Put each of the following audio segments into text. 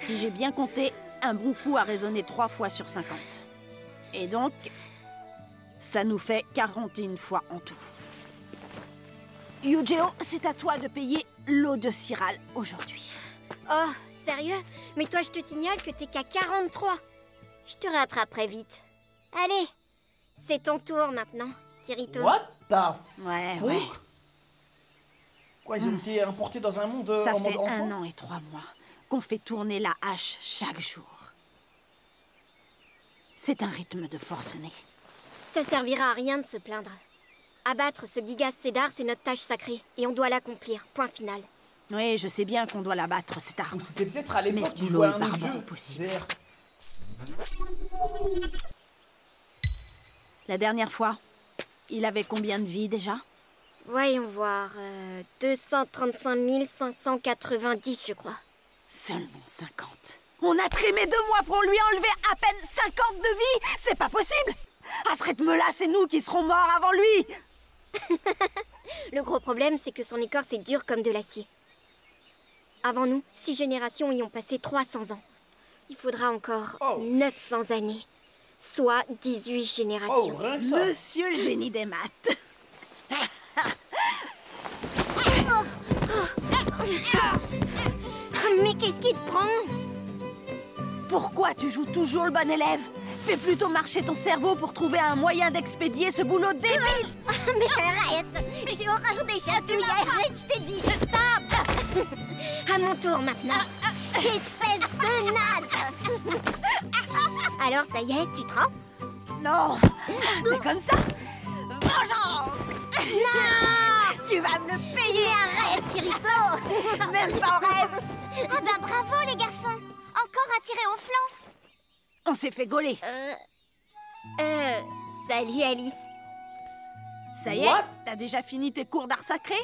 Si j'ai bien compté, un bon coup a résonné 3 fois sur 50. Et donc, ça nous fait 41 fois en tout. Yujiro, c'est à toi de payer l'eau de Siral aujourd'hui. Oh, sérieux? Mais toi, je te signale que t'es qu'à 43. Je te rattraperai vite. Allez, c'est ton tour maintenant, Kirito. What the Ouais, fuck? ouais. Quoi, ils ont été importés dans un monde Ça en mode fait enfant? 1 an et 3 mois qu'on fait tourner la hache chaque jour. C'est un rythme de forcené. Ça servira à rien de se plaindre. Abattre ce gigas Cédar, c'est notre tâche sacrée. Et on doit l'accomplir. Point final. Oui, je sais bien qu'on doit l'abattre, cet Ou arbre. c'était peut-être à Mais l'époque ce qu'ils boulot jouaient est à un autre barbant jeu. possible. VR. La dernière fois, il avait combien de vies déjà? Voyons voir. 235 590, je crois. Seulement 50. On a trimé 2 mois pour lui enlever à peine 50 de vie. C'est pas possible. À ce rythme-là, c'est nous qui serons morts avant lui. Le gros problème, c'est que son écorce est dure comme de l'acier. Avant nous, 6 générations y ont passé 300 ans. Il faudra encore 900 années. Soit 18 Oh, générations. rien que ça. Monsieur le génie des maths. Mais qu'est-ce qui te prend? Pourquoi tu joues toujours le bon élève? Fais plutôt marcher ton cerveau pour trouver un moyen d'expédier ce boulot débile. Mais arrête! J'ai horreur des chatouilles! Arrête, je t'ai dit! Stop! À mon tour maintenant! Espèce de naze! Alors ça y est, tu trempes? Non, c'est comme ça. Vengeance. Non! Tu vas me le payer. Arrête, Kirito! Même pas en rêve. Ah bah bravo les garçons! Encore à tirer au flanc! On s'est fait gauler. Salut Alice! Ça y est, What? t'as déjà fini tes cours d'art sacré?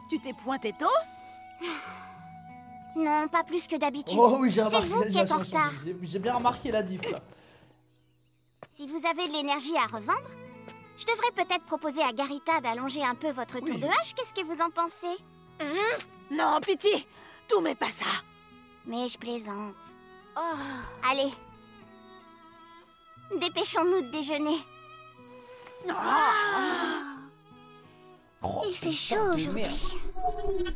Tu t'es pointé tôt? Non, pas plus que d'habitude. Oh oui, j'ai C'est remarqué. vous qui êtes en retard. J'ai bien remarqué la diff là. Si vous avez de l'énergie à revendre, je devrais peut-être proposer à Garita d'allonger un peu votre tour de hache. Qu'est-ce que vous en pensez? Non, pitié. Tout mais pas ça. Mais je plaisante. Oh. Allez. Dépêchons-nous de déjeuner. Oh, Il fait putain chaud de aujourd'hui. merde.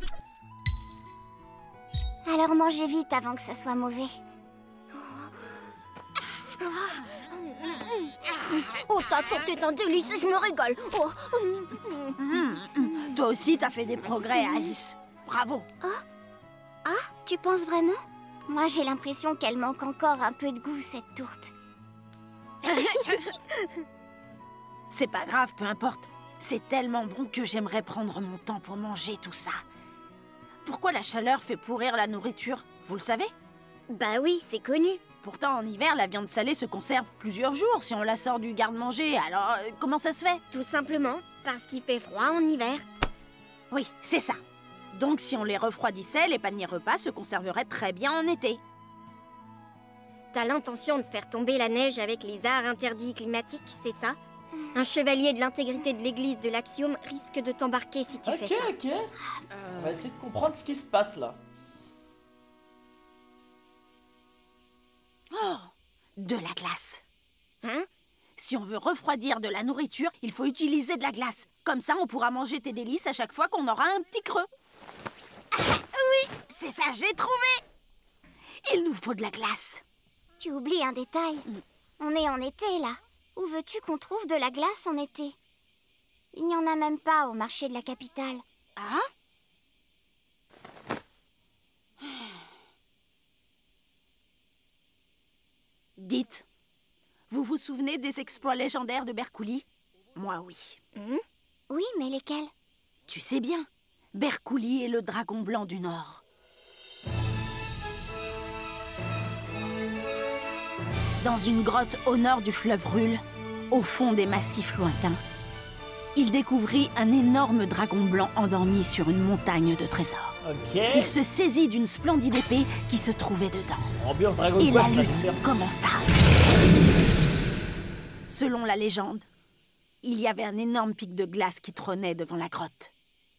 Alors mangez vite avant que ça soit mauvais. Oh, ta tourte est un délice, je me régale. Oh. Toi aussi, t'as fait des progrès, Alice. Bravo. Ah, tu penses vraiment? Moi, j'ai l'impression qu'elle manque encore un peu de goût, cette tourte. C'est pas grave, peu importe. C'est tellement bon que j'aimerais prendre mon temps pour manger tout ça. Pourquoi la chaleur fait pourrir la nourriture? Vous le savez? Bah oui, c'est connu. Pourtant, en hiver, la viande salée se conserve plusieurs jours si on la sort du garde-manger. Alors, comment ça se fait? Tout simplement parce qu'il fait froid en hiver. Oui, c'est ça. Donc, si on les refroidissait, les paniers repas se conserveraient très bien en été. T'as l'intention de faire tomber la neige avec les arts interdits climatiques, c'est ça? Un chevalier de l'intégrité de l'église de l'Axiome risque de t'embarquer si tu fais ça. Ok. On va essayer de comprendre ce qui se passe là. Oh, de la glace. Hein? Si on veut refroidir de la nourriture, il faut utiliser de la glace. Comme ça, on pourra manger tes délices à chaque fois qu'on aura un petit creux. Ah, oui, c'est ça, j'ai trouvé. Il nous faut de la glace. Tu oublies un détail. On est en été, là. Où veux-tu qu'on trouve de la glace en été? Il n'y en a même pas au marché de la capitale. Ah? Dites, vous vous souvenez des exploits légendaires de Berkouli? Moi, oui. Oui, mais lesquels? Tu sais bien, Berkouli est le dragon blanc du Nord. Dans une grotte au nord du fleuve Rul, au fond des massifs lointains, il découvrit un énorme dragon blanc endormi sur une montagne de trésors. Ok. Il se saisit d'une splendide épée qui se trouvait dedans. Ambiance Dragon Et la Quest là, lutte j'espère. commença. Selon la légende, il y avait un énorme pic de glace qui trônait devant la grotte.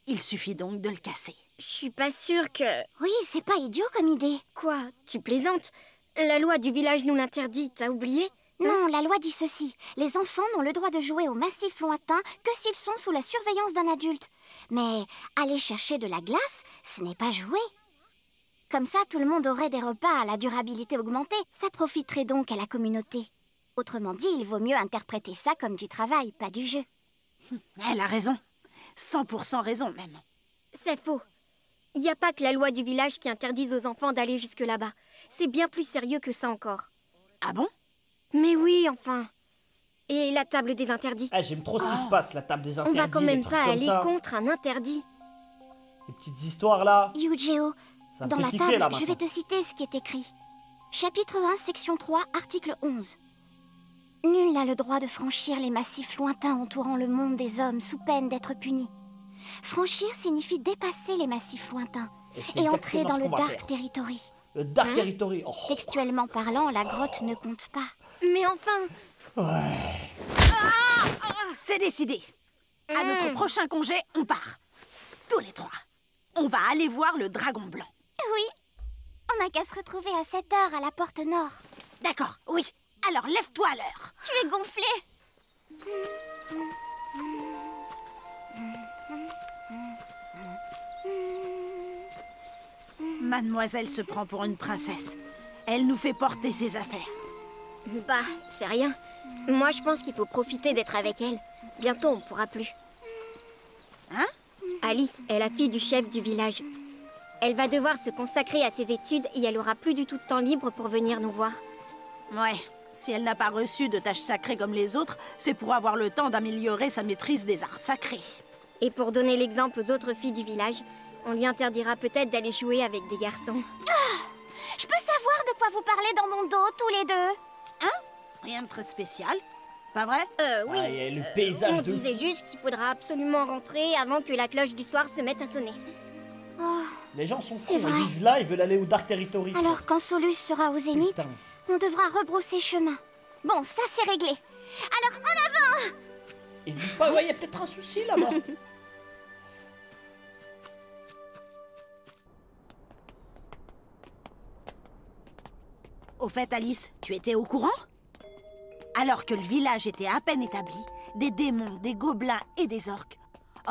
Il suffit donc de le casser. Je suis pas sûre que... Oui, c'est pas idiot comme idée. Quoi? Tu plaisantes? La loi du village nous l'interdit, t'as oublié? Non, la loi dit ceci. Les enfants n'ont le droit de jouer au massif lointain que s'ils sont sous la surveillance d'un adulte. Mais aller chercher de la glace, ce n'est pas jouer. Comme ça, tout le monde aurait des repas à la durabilité augmentée. Ça profiterait donc à la communauté. Autrement dit, il vaut mieux interpréter ça comme du travail, pas du jeu. Elle a raison. 100% raison, même. C'est faux. Il n'y a pas que la loi du village qui interdise aux enfants d'aller jusque là-bas. C'est bien plus sérieux que ça encore. Ah bon? Mais oui, enfin. Et la table des interdits. Ah, j'aime trop ce qui se passe, la table des On interdits. va quand même les trucs pas comme aller ça. contre un interdit. Les petites histoires là. Yu-Gi-Oh! Ça me Dans fait la kiffer, table, là, je vais maintenant. te citer ce qui est écrit. Chapitre 1, section 3, article 11. Nul n'a le droit de franchir les massifs lointains entourant le monde des hommes sous peine d'être puni. Franchir signifie dépasser les massifs lointains c'est et entrer exactement dans ce le qu'on va Dark faire. Territory. Le Dark Territory. Oh. Textuellement parlant, la grotte ne compte pas. Mais enfin, C'est décidé. À notre prochain congé, on part. Tous les trois. On va aller voir le dragon blanc. Oui, on n'a qu'à se retrouver à 7 heures à la porte nord. D'accord, oui. Alors lève-toi à l'heure. Tu es gonflé. Mademoiselle se prend pour une princesse. Elle nous fait porter ses affaires. bah, c'est rien. Moi, je pense qu'il faut profiter d'être avec elle. Bientôt, on pourra plus. Hein? Alice est la fille du chef du village. Elle va devoir se consacrer à ses études et elle aura plus du tout de temps libre pour venir nous voir. Ouais. Si elle n'a pas reçu de tâches sacrées comme les autres, c'est pour avoir le temps d'améliorer sa maîtrise des arts sacrés. Et pour donner l'exemple aux autres filles du village, on lui interdira peut-être d'aller jouer avec des garçons. Je peux savoir de quoi vous parlez dans mon dos, tous les deux? Rien de très spécial. Pas vrai? Oui. Ah, et le paysage On de disait juste qu'il faudra absolument rentrer avant que la cloche du soir se mette à sonner. Les gens sont C'est cons, vrai. ils vivent là, ils veulent aller au Dark Territory. Alors, quand Solus sera au Zénith, Putain. on devra rebrousser chemin. Bon, ça c'est réglé. Alors, en avant! Ils se disent pas, ouais, il y a peut-être un souci là-bas. Au fait, Alice, tu étais au courant? Alors que le village était à peine établi, des démons, des gobelins et des orques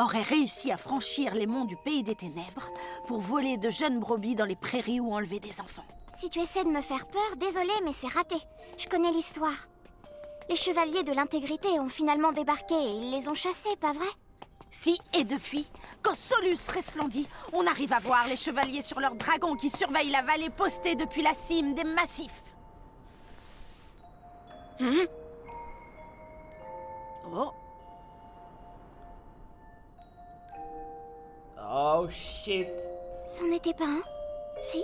auraient réussi à franchir les monts du pays des ténèbres pour voler de jeunes brebis dans les prairies ou enlever des enfants. Si tu essaies de me faire peur, désolé, mais c'est raté. Je connais l'histoire. Les chevaliers de l'intégrité ont finalement débarqué et ils les ont chassés, pas vrai? Si, et depuis, quand Solus resplendit, on arrive à voir les chevaliers sur leurs dragons qui surveillent la vallée postée depuis la cime des massifs. Oh, Oh shit. C'en était pas un? Si?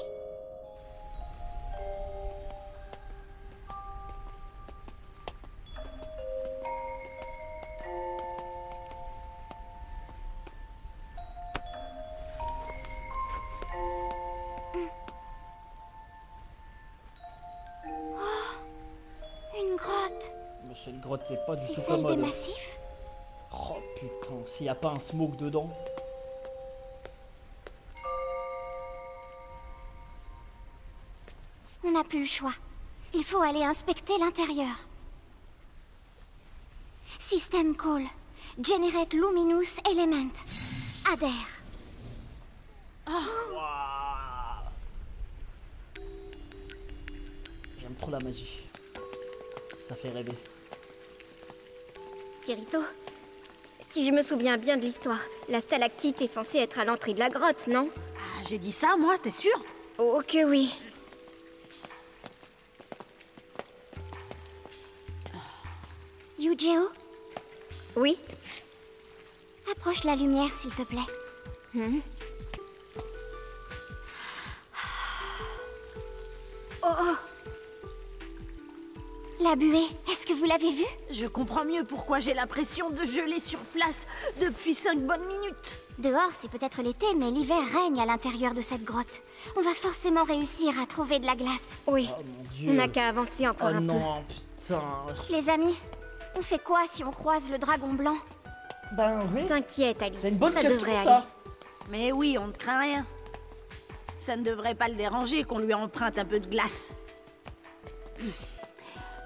Une grotte. Mais cette grotte n'est pas du C'est tout celle des commode. massifs? Oh putain, s'il y a pas un smoke dedans. On n'a plus le choix. Il faut aller inspecter l'intérieur. System call. Generate luminous element. Adhère. Waouh. J'aime trop la magie. Ça fait rêver. Kirito, si je me souviens bien de l'histoire, la stalactite est censée être à l'entrée de la grotte, non? ah, j'ai dit ça, moi, t'es sûr? Oh que oui. Yu-Gi-Oh! Oui? Approche la lumière, s'il te plaît. La buée, est-ce que vous l'avez vue? Je comprends mieux pourquoi j'ai l'impression de geler sur place depuis 5 bonnes minutes. Dehors, c'est peut-être l'été, mais l'hiver règne à l'intérieur de cette grotte. On va forcément réussir à trouver de la glace. Oui. Oh mon dieu. On n'a qu'à avancer encore Oh un non, putain. Les amis, on fait quoi si on croise le dragon blanc? Ben oui. peu. T'inquiète, Alice. C'est une bonne ça question devrait ça. aller. Mais oui, on ne craint rien. Ça ne devrait pas le déranger qu'on lui emprunte un peu de glace.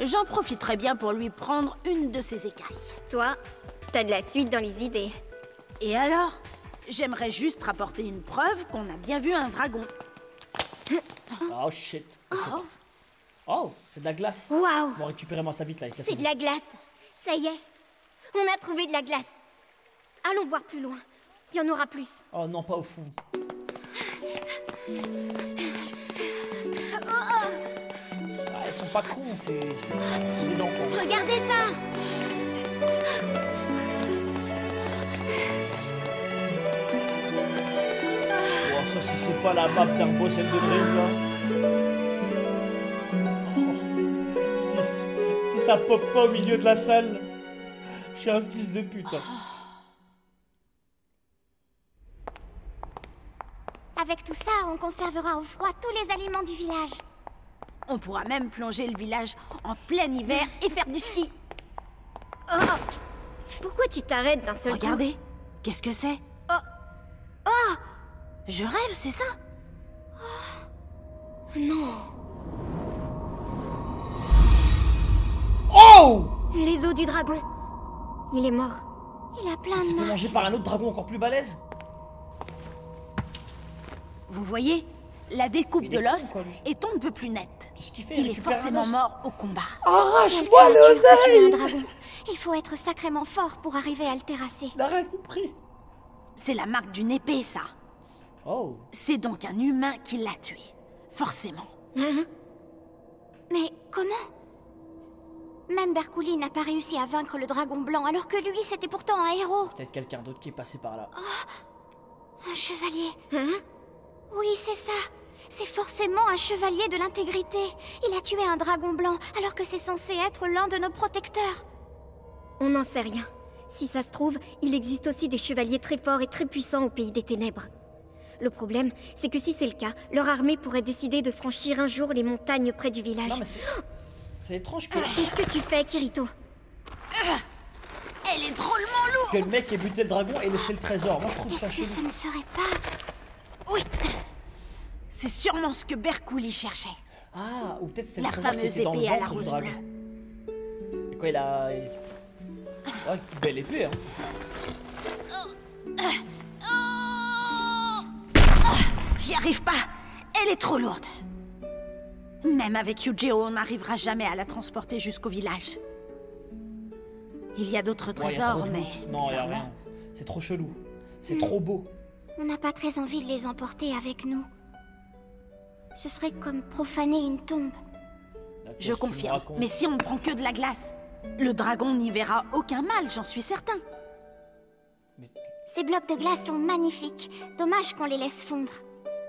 J'en profiterai bien pour lui prendre une de ses écailles. Toi, t'as de la suite dans les idées. Et alors? J'aimerais juste rapporter une preuve qu'on a bien vu un dragon. Oh shit. Oh, c'est de la glace. Waouh! Bon, récupérez-moi ça vite là. C'est de la glace. Ça y est. On a trouvé de la glace. Allons voir plus loin. Il y en aura plus. Oh non, pas au fond. Ah, ils sont pas cons, c'est des enfants. Regardez ça! Oh, ça, si c'est pas la map d'un boss Elden Ring, là. Si ça pop pas au milieu de la salle, je suis un fils de pute. Avec tout ça, on conservera au froid tous les aliments du village. On pourra même plonger le village en plein hiver et faire du ski. Oh! Pourquoi tu t'arrêtes d'un seul coup? Regardez, qu'est-ce que c'est? Oh! Je rêve, c'est ça? Non! Oh! Les os du dragon! Il est mort. Il a plein Il s'est de fait marques. manger par un autre dragon encore plus balèze. Vous voyez? La découpe Il de est con, l'os quoi, lui. est un peu plus nette. Qu'est-ce qu'il fait? Il est forcément mort au combat. Arrache-moi Quelqu'un a tué un l'oseille! dragon. Il faut être sacrément fort pour arriver à le terrasser. Il a rien compris. C'est la marque d'une épée, ça. Oh. C'est donc un humain qui l'a tué. Forcément. Hein? Mais comment? Même Berkouli n'a pas réussi à vaincre le dragon blanc, alors que lui, c'était pourtant un héros. Peut-être quelqu'un d'autre qui est passé par là. Un chevalier. Hein? Oui, c'est ça. C'est forcément un chevalier de l'intégrité. Il a tué un dragon blanc, alors que c'est censé être l'un de nos protecteurs. On n'en sait rien. Si ça se trouve, il existe aussi des chevaliers très forts et très puissants au pays des ténèbres. Le problème, c'est que si c'est le cas, leur armée pourrait décider de franchir un jour les montagnes près du village. Non mais c'est étrange que... Qu'est-ce que tu fais, Kirito? Elle est drôlement lourde. que le mec ait buté le dragon et laissé le trésor. Moi je trouve ça Est-ce que chelou. ce ne serait pas... Oui. C'est sûrement ce que Berkouli cherchait. Ah, ou peut-être c'est le La trésor qui fameuse était dans le épée à la ventre du rose dragon. bleue. Et quoi, il a... Ouais, belle épée, hein. J'y arrive pas. Elle est trop lourde. Même avec Yujiro, on n'arrivera jamais à la transporter jusqu'au village. Il y a d'autres Ouais, y a trésors, trop de mais... loot. Non, y a bizarrement, rien. C'est trop chelou. C'est trop beau. On n'a pas très envie de les emporter avec nous. Ce serait comme profaner une tombe. D'accord, Je si tu me confirme. racontes. Mais si on prend que de la glace, le dragon n'y verra aucun mal, j'en suis certain. Mais Ces blocs de glace sont magnifiques. Dommage qu'on les laisse fondre.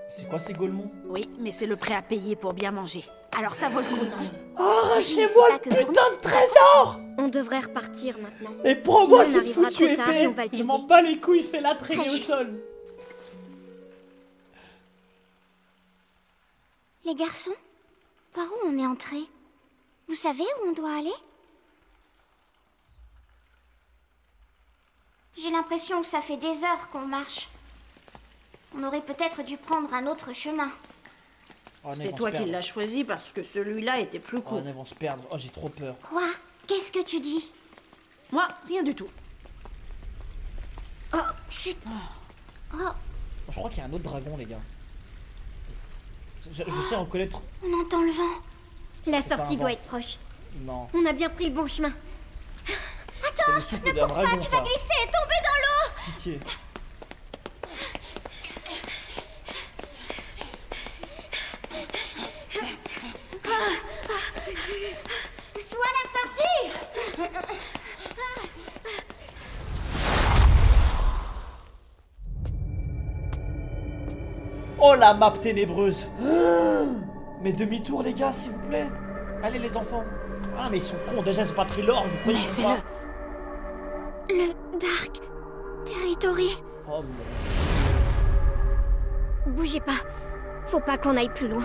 c'est quoi ces Golemons? Oui, mais c'est le prix à payer pour bien manger. Alors ça vaut le coup, non? Arrachez-moi C'est pas le que pour putain de trésor! On devrait repartir maintenant. Et prends-moi Sinon, on cette arrivera foutue trop tard et on va épée! le Je payer. m'en bats les couilles, fais-la traîner Très au juste. sol! Les garçons, par où on est entré? Vous savez où on doit aller? J'ai l'impression que ça fait des heures qu'on marche. On aurait peut-être dû prendre un autre chemin. Oh, Ney, C'est vont toi se qui perdre. l'as choisi parce que celui-là était plus Oh, court. Ney, vont se perdre. Oh, j'ai trop peur. Quoi? Qu'est-ce que tu dis? Moi, rien du tout. Oh, chut! Oh, Oh, je crois qu'il y a un autre dragon, les gars. Je sais reconnaître... on entend le vent. La C'est pas sortie un doit vent. être proche. Non. On a bien pris le bon chemin. C'est le souffle d'un dragon, Tu vas ça. glisser et tomber dans l'eau! Pitié. Je vois la sortie! Oh, la map ténébreuse. Mais demi-tour, les gars, s'il vous plaît. Allez, les enfants. Ah, mais ils sont cons. Déjà, ils ont pas pris l'or. Vous croyez qu'ils sont Laissez-le. pas- Le Dark Territory. Oh, mon... Bougez pas. Faut pas qu'on aille plus loin.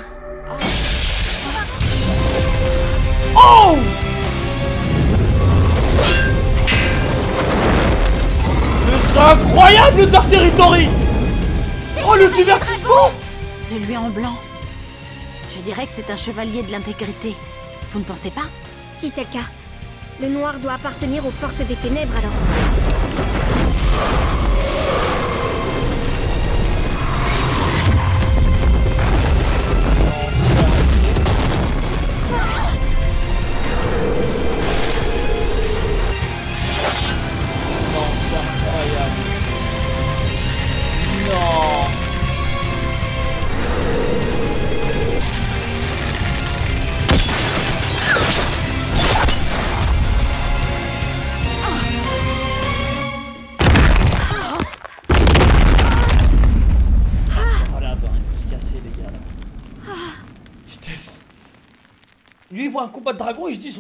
Oh! Mais c'est incroyable, le Dark Territory! Oh, le divertissement! Celui en blanc. Je dirais que c'est un chevalier de l'intégrité. Vous ne pensez pas? Si c'est le cas, le noir doit appartenir aux forces des ténèbres alors. Non, c'est incroyable. Non. Oh là-bas, il faut se casser les gars là. Vitesse. Lui il voit un combat de dragon et je dis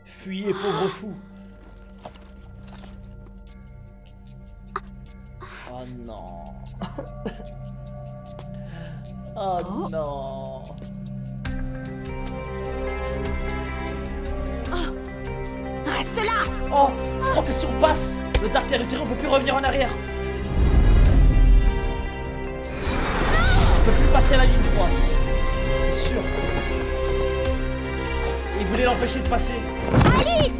fuyez pauvre fou. Oh non. Oh non. Reste là! Oh, je crois que si on passe le Dark Territory, on peut plus revenir en arrière. Je peux plus passer la ligne, je crois. C'est sûr. Il voulait l'empêcher de passer. Alice!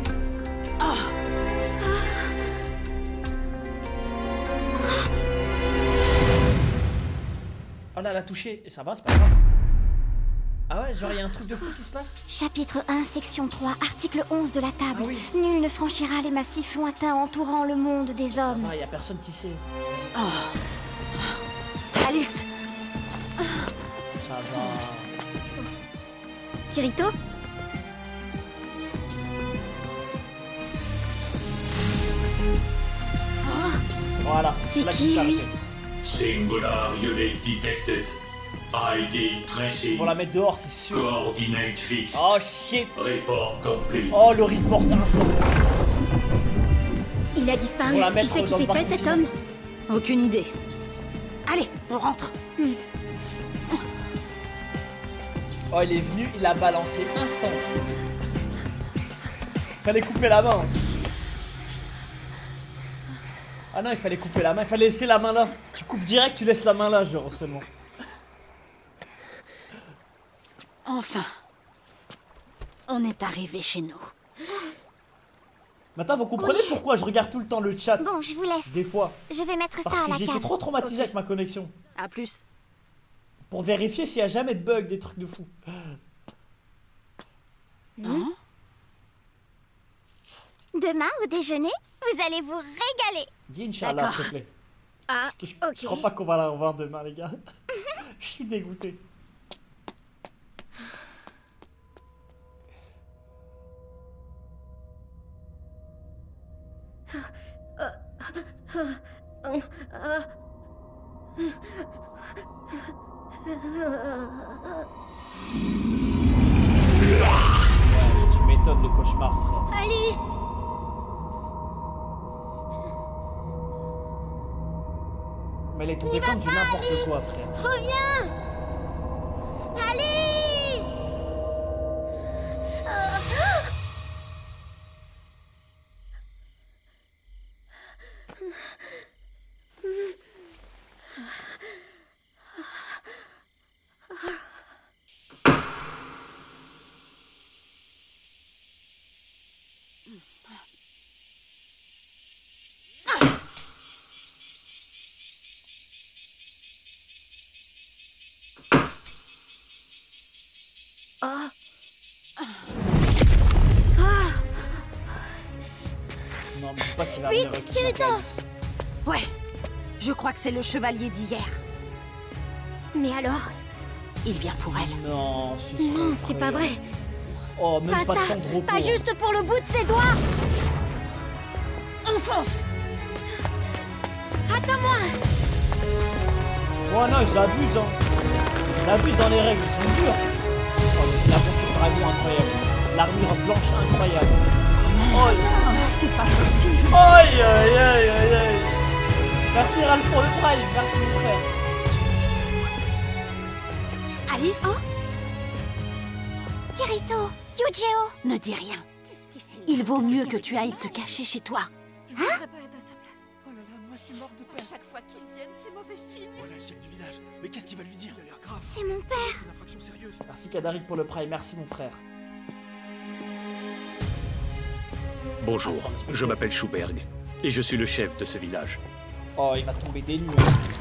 Oh là, elle a touché. Et ça va, c'est pas grave. Ah ouais, genre il y a un truc de fou qui se passe. Chapitre 1, section 3, article 11 de la table. Ah oui. Nul ne franchira les massifs lointains entourant le monde des Ça hommes. va, y a personne qui sait. Alice! Ça va. Kirito? Voilà. C'est là qui, qu'il s'est lui? arrêté. Singular unit detected. ID tracing. Pour la mettre dehors, c'est sûr. Coordinate fixed. Oh shit. Report complete. Oh, le report instant. Il a disparu. On va Qui mettre c'est qui dans le c'était parc cet national. homme? Aucune idée. Allez, on rentre. Oh, il est venu, il a balancé instant. Fallait couper la main. Ah non, il fallait couper la main, il fallait laisser la main là. Tu coupes direct, tu laisses la main là, genre seulement. Enfin. On est arrivé chez nous. Maintenant, vous comprenez pourquoi je regarde tout le temps le chat. Bon, je vous laisse. Des fois. Je vais mettre ça Parce à que la j'ai été cave. trop traumatisé avec ma connexion. À plus. Pour vérifier s'il n'y a jamais de bug, des trucs de fou. Hein? Demain, au déjeuner, vous allez vous régaler. Dis Inch'Allah, D'accord. s'il te plaît. Ah, Parce que je ok. crois pas qu'on va la revoir demain, les gars. Je suis dégoûté. Ouais, tu m'étonnes le cauchemar, frère. Alice! Mais elle est tombée comme du n'importe quoi, frère. Reviens! Alice! Non, mais dis pas qu'il va Vite, me récupérer Kirito. Alice. Ouais. Je crois que c'est le chevalier d'hier. Mais alors? Il vient pour elle. Non, ce serait Non, c'est pas incroyable. vrai. Oh, même Pas pas de ça. temps de repos. Pas juste pour le bout de ses doigts. On fonce! Attends-moi. Oh non, ils abusent, hein. Ils abusent dans les règles, ils sont durs. Oh, la monture dragon incroyable. L'armure blanche incroyable. Oh, c'est pas possible. Aïe aïe aïe aïe aïe. Merci Ralph pour le prime, merci mon frère. Alice, Kirito, Yujiro. ne dis rien. Il vaut mieux que tu ailles te cacher chez toi. Je ne voudrais pas être à sa place. Oh là là, moi je suis morte de peur. Chaque fois qu'ils viennent, c'est mauvais signe. Voilà le chef du village. Mais qu'est-ce qu'il va lui dire? Il a l'air grave. C'est mon père. C'est une infraction sérieuse. Merci Kadaric pour le prime, merci mon frère. Bonjour, je m'appelle Schuberg et je suis le chef de ce village. Oh, il va tomber des nues.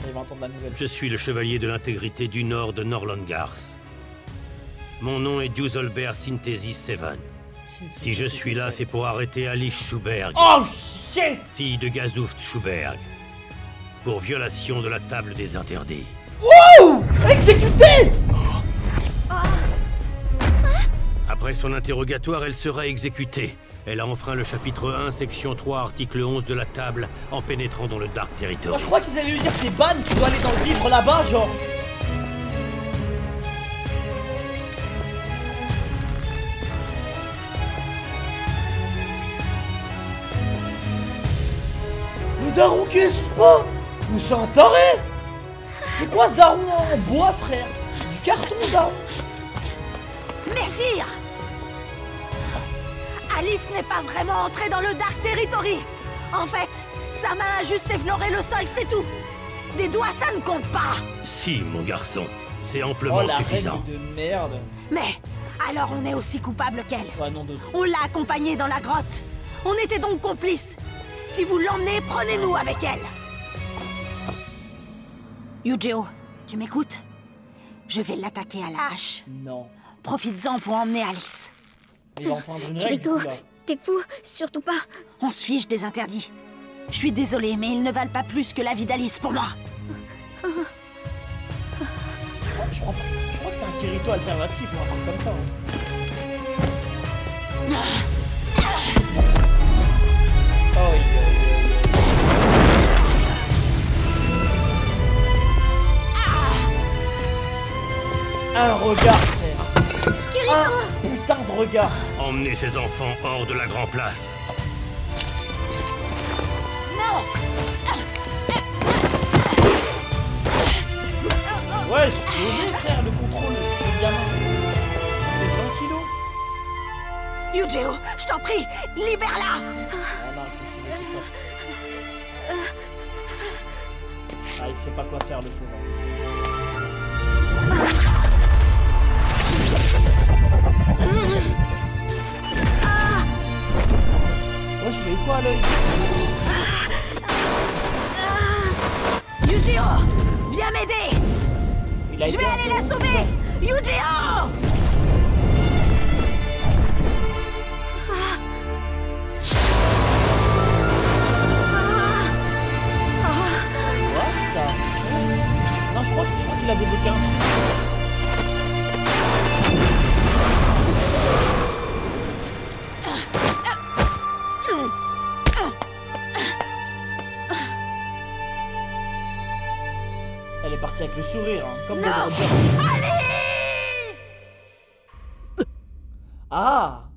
Il va entendre la nouvelle. Je suis le chevalier de l'intégrité du nord de Norlangars. Mon nom est Duzolbert Synthesis Seven. Si je suis là, c'est pour arrêter Alice Schuberg, Oh shit! fille de Gazouft Schuberg, pour violation de la table des interdits. Ouh! Exécuté! Après son interrogatoire, elle sera exécutée. Elle a enfreint le chapitre 1, section 3, article 11 de la table, en pénétrant dans le Dark Moi Territory. je crois qu'ils allaient lui dire t'es ban, tu dois aller dans le livre là-bas, genre. Le daron qui est pas. Mais c'est un taré. C'est quoi ce daron en bois, frère? C'est du carton, daron. Messire! Alice n'est pas vraiment entrée dans le Dark Territory. En fait, sa main a juste effleuré le sol, c'est tout. Des doigts, ça ne compte pas. Si, mon garçon, c'est Oh amplement la suffisant. reine de merde. Mais, alors on est aussi coupable qu'elle. Ouais, non, de... On l'a accompagnée dans la grotte. On était donc complices. Si vous l'emmenez, prenez-nous avec elle. Yujiro, tu m'écoutes? Je vais l'attaquer à la hache. Non. Profites-en pour emmener Alice. Il va enfreindre une règle, Kirito, du coup, là. t'es fou, surtout pas. On se fiche des interdits. Je suis désolée, mais ils ne valent pas plus que la vie d'Alice pour moi. Je crois que c'est un Kirito alternatif ou un truc comme ça. Oh, un regard, frère. Un putain de regard. Emmenez ces enfants hors de la Grand Place. Non! Ouais, je suis osé, frère, le contrôle du gamin. Les 20 kilos. Yujiro, je t'en prie, libère-la! Ah non, qu'est-ce qu'il veut qu'il fasse? Ah, il sait pas quoi faire, le pauvre. Ouais, je l'ai quoi à l'œil? Yujiro, viens m'aider! Il a Je été vais aller la interrompu. sauver! Yujiro! What? Non, je crois qu'il a débloqué un truc. Elle est partie avec le sourire, hein, comme Non! Alice! Ah!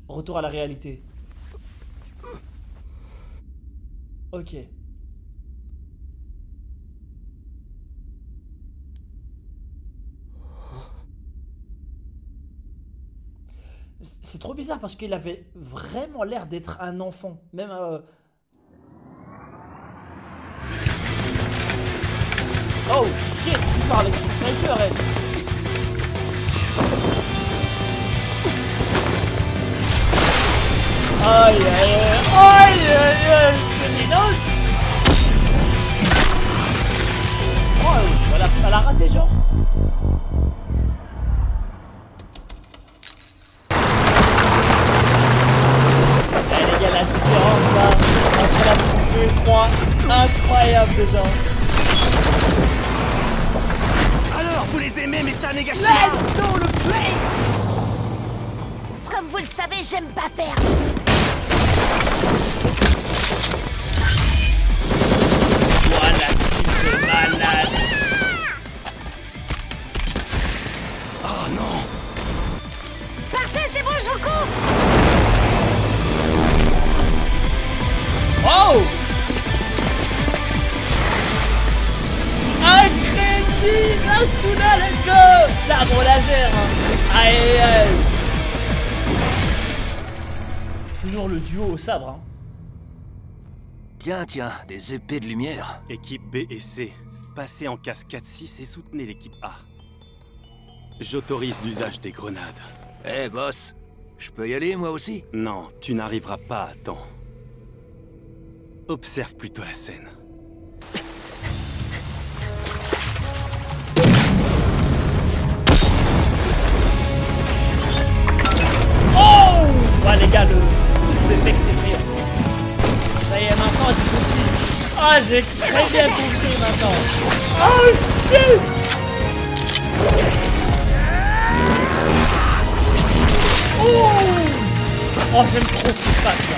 Retour à la réalité. Ok. C'est trop bizarre parce qu'il avait vraiment l'air d'être un enfant. Même... Oh shit, tu parles avec son sniper, elle. Aïe aïe aïe aïe aïe aïe, c'est minot. Oh, elle a raté genre. Eh les gars, la différence là entre la bouche 2 et 3, incroyable dedans. Alors, vous les aimez, mes Tanegashima? Let's go le play. Comme vous le savez, j'aime pas perdre. Voilà, c'est malade. Oh non! Partez, c'est bon, je vous coupe! Oh! Un crédit, Asuna, let's go! Sabre laser, hein. Aïe aïe aïe. Toujours le duo au sabre, hein. Tiens, des épées de lumière. Équipe B et C, passez en case 4-6 et soutenez l'équipe A. J'autorise l'usage des grenades. Eh, boss, je peux y aller, moi aussi? Non, tu n'arriveras pas à temps. Observe plutôt la scène. Oh! Ouais, les gars, le sous-effect est effrayant. Ça y est, maintenant, j'ai compris. Ah, j'ai très bien compris maintenant. Oh, shit! Oh, j'aime trop ce qui se passe là.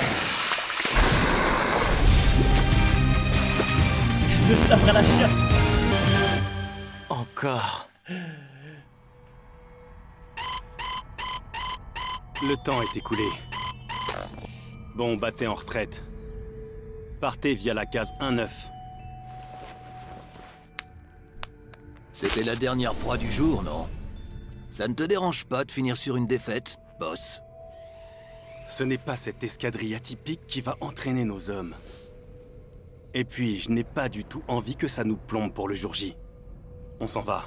Je le sabre à la chiasse. Encore. Le temps est écoulé. Bon, battez en retraite. Partez via la case 1-9. C'était la dernière proie du jour, non? Ça ne te dérange pas de finir sur une défaite, boss? Ce n'est pas cette escadrille atypique qui va entraîner nos hommes. Et puis, je n'ai pas du tout envie que ça nous plombe pour le jour J. On s'en va.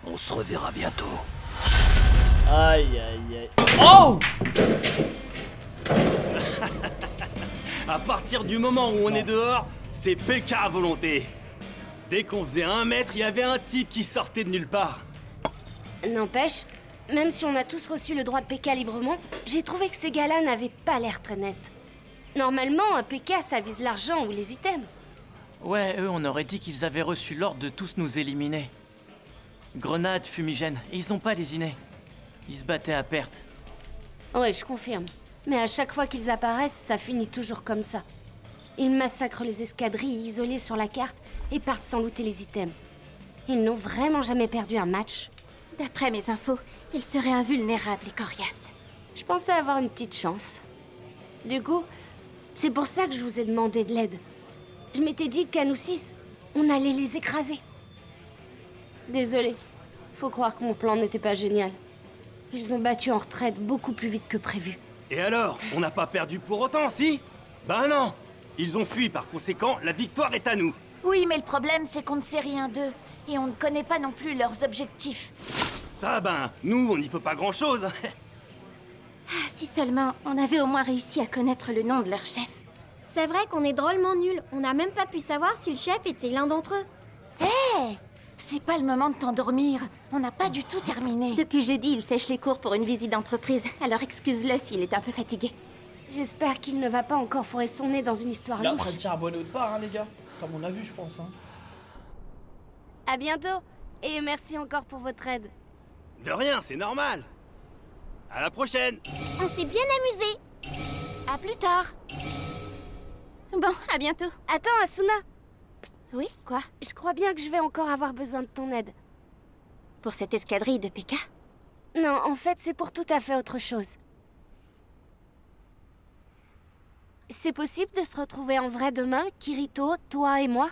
On se reverra bientôt. Aïe, aïe, aïe. Oh! À partir du moment où on est dehors, c'est PK à volonté. Dès qu'on faisait 1 mètre, il y avait un type qui sortait de nulle part. N'empêche, même si on a tous reçu le droit de PK librement, j'ai trouvé que ces gars-là n'avaient pas l'air très nets. Normalement, un PK, ça vise l'argent ou les items. Ouais, eux, on aurait dit qu'ils avaient reçu l'ordre de tous nous éliminer. Grenades, fumigènes, ils ont pas lésiné. Ils se battaient à perte. Ouais, je confirme. Mais à chaque fois qu'ils apparaissent, ça finit toujours comme ça. Ils massacrent les escadrilles isolées sur la carte et partent sans looter les items. Ils n'ont vraiment jamais perdu un match. D'après mes infos, ils seraient invulnérables et coriaces. Je pensais avoir une petite chance. Du coup, c'est pour ça que je vous ai demandé de l'aide. Je m'étais dit qu'à nous 6, on allait les écraser. Désolée. Faut croire que mon plan n'était pas génial. Ils ont battu en retraite beaucoup plus vite que prévu. Et alors, on n'a pas perdu pour autant, si? Ben non! Ils ont fui, par conséquent, la victoire est à nous. Oui, mais le problème, c'est qu'on ne sait rien d'eux. Et on ne connaît pas non plus leurs objectifs. Ça, ben, nous, on n'y peut pas grand-chose. Si seulement on avait au moins réussi à connaître le nom de leur chef. C'est vrai qu'on est drôlement nuls. On n'a même pas pu savoir si le chef était l'un d'entre eux. Hé! C'est pas le moment de t'endormir. On n'a pas du tout terminé. Depuis jeudi, il sèche les cours pour une visite d'entreprise. Alors excuse-le s'il est un peu fatigué. J'espère qu'il ne va pas encore fourrer son nez dans une histoire Il est en louche. train de charbonner autre part, hein, les gars. Comme on a vu, je pense. Hein. À bientôt. Et merci encore pour votre aide. De rien, c'est normal. À la prochaine. On s'est bien amusé. À plus tard. Bon, à bientôt. Attends, Asuna. Oui, quoi? Je crois bien que je vais encore avoir besoin de ton aide. Pour cette escadrille de PK? Non, en fait, c'est pour tout à fait autre chose. C'est possible de se retrouver en vrai demain, Kirito, toi et moi?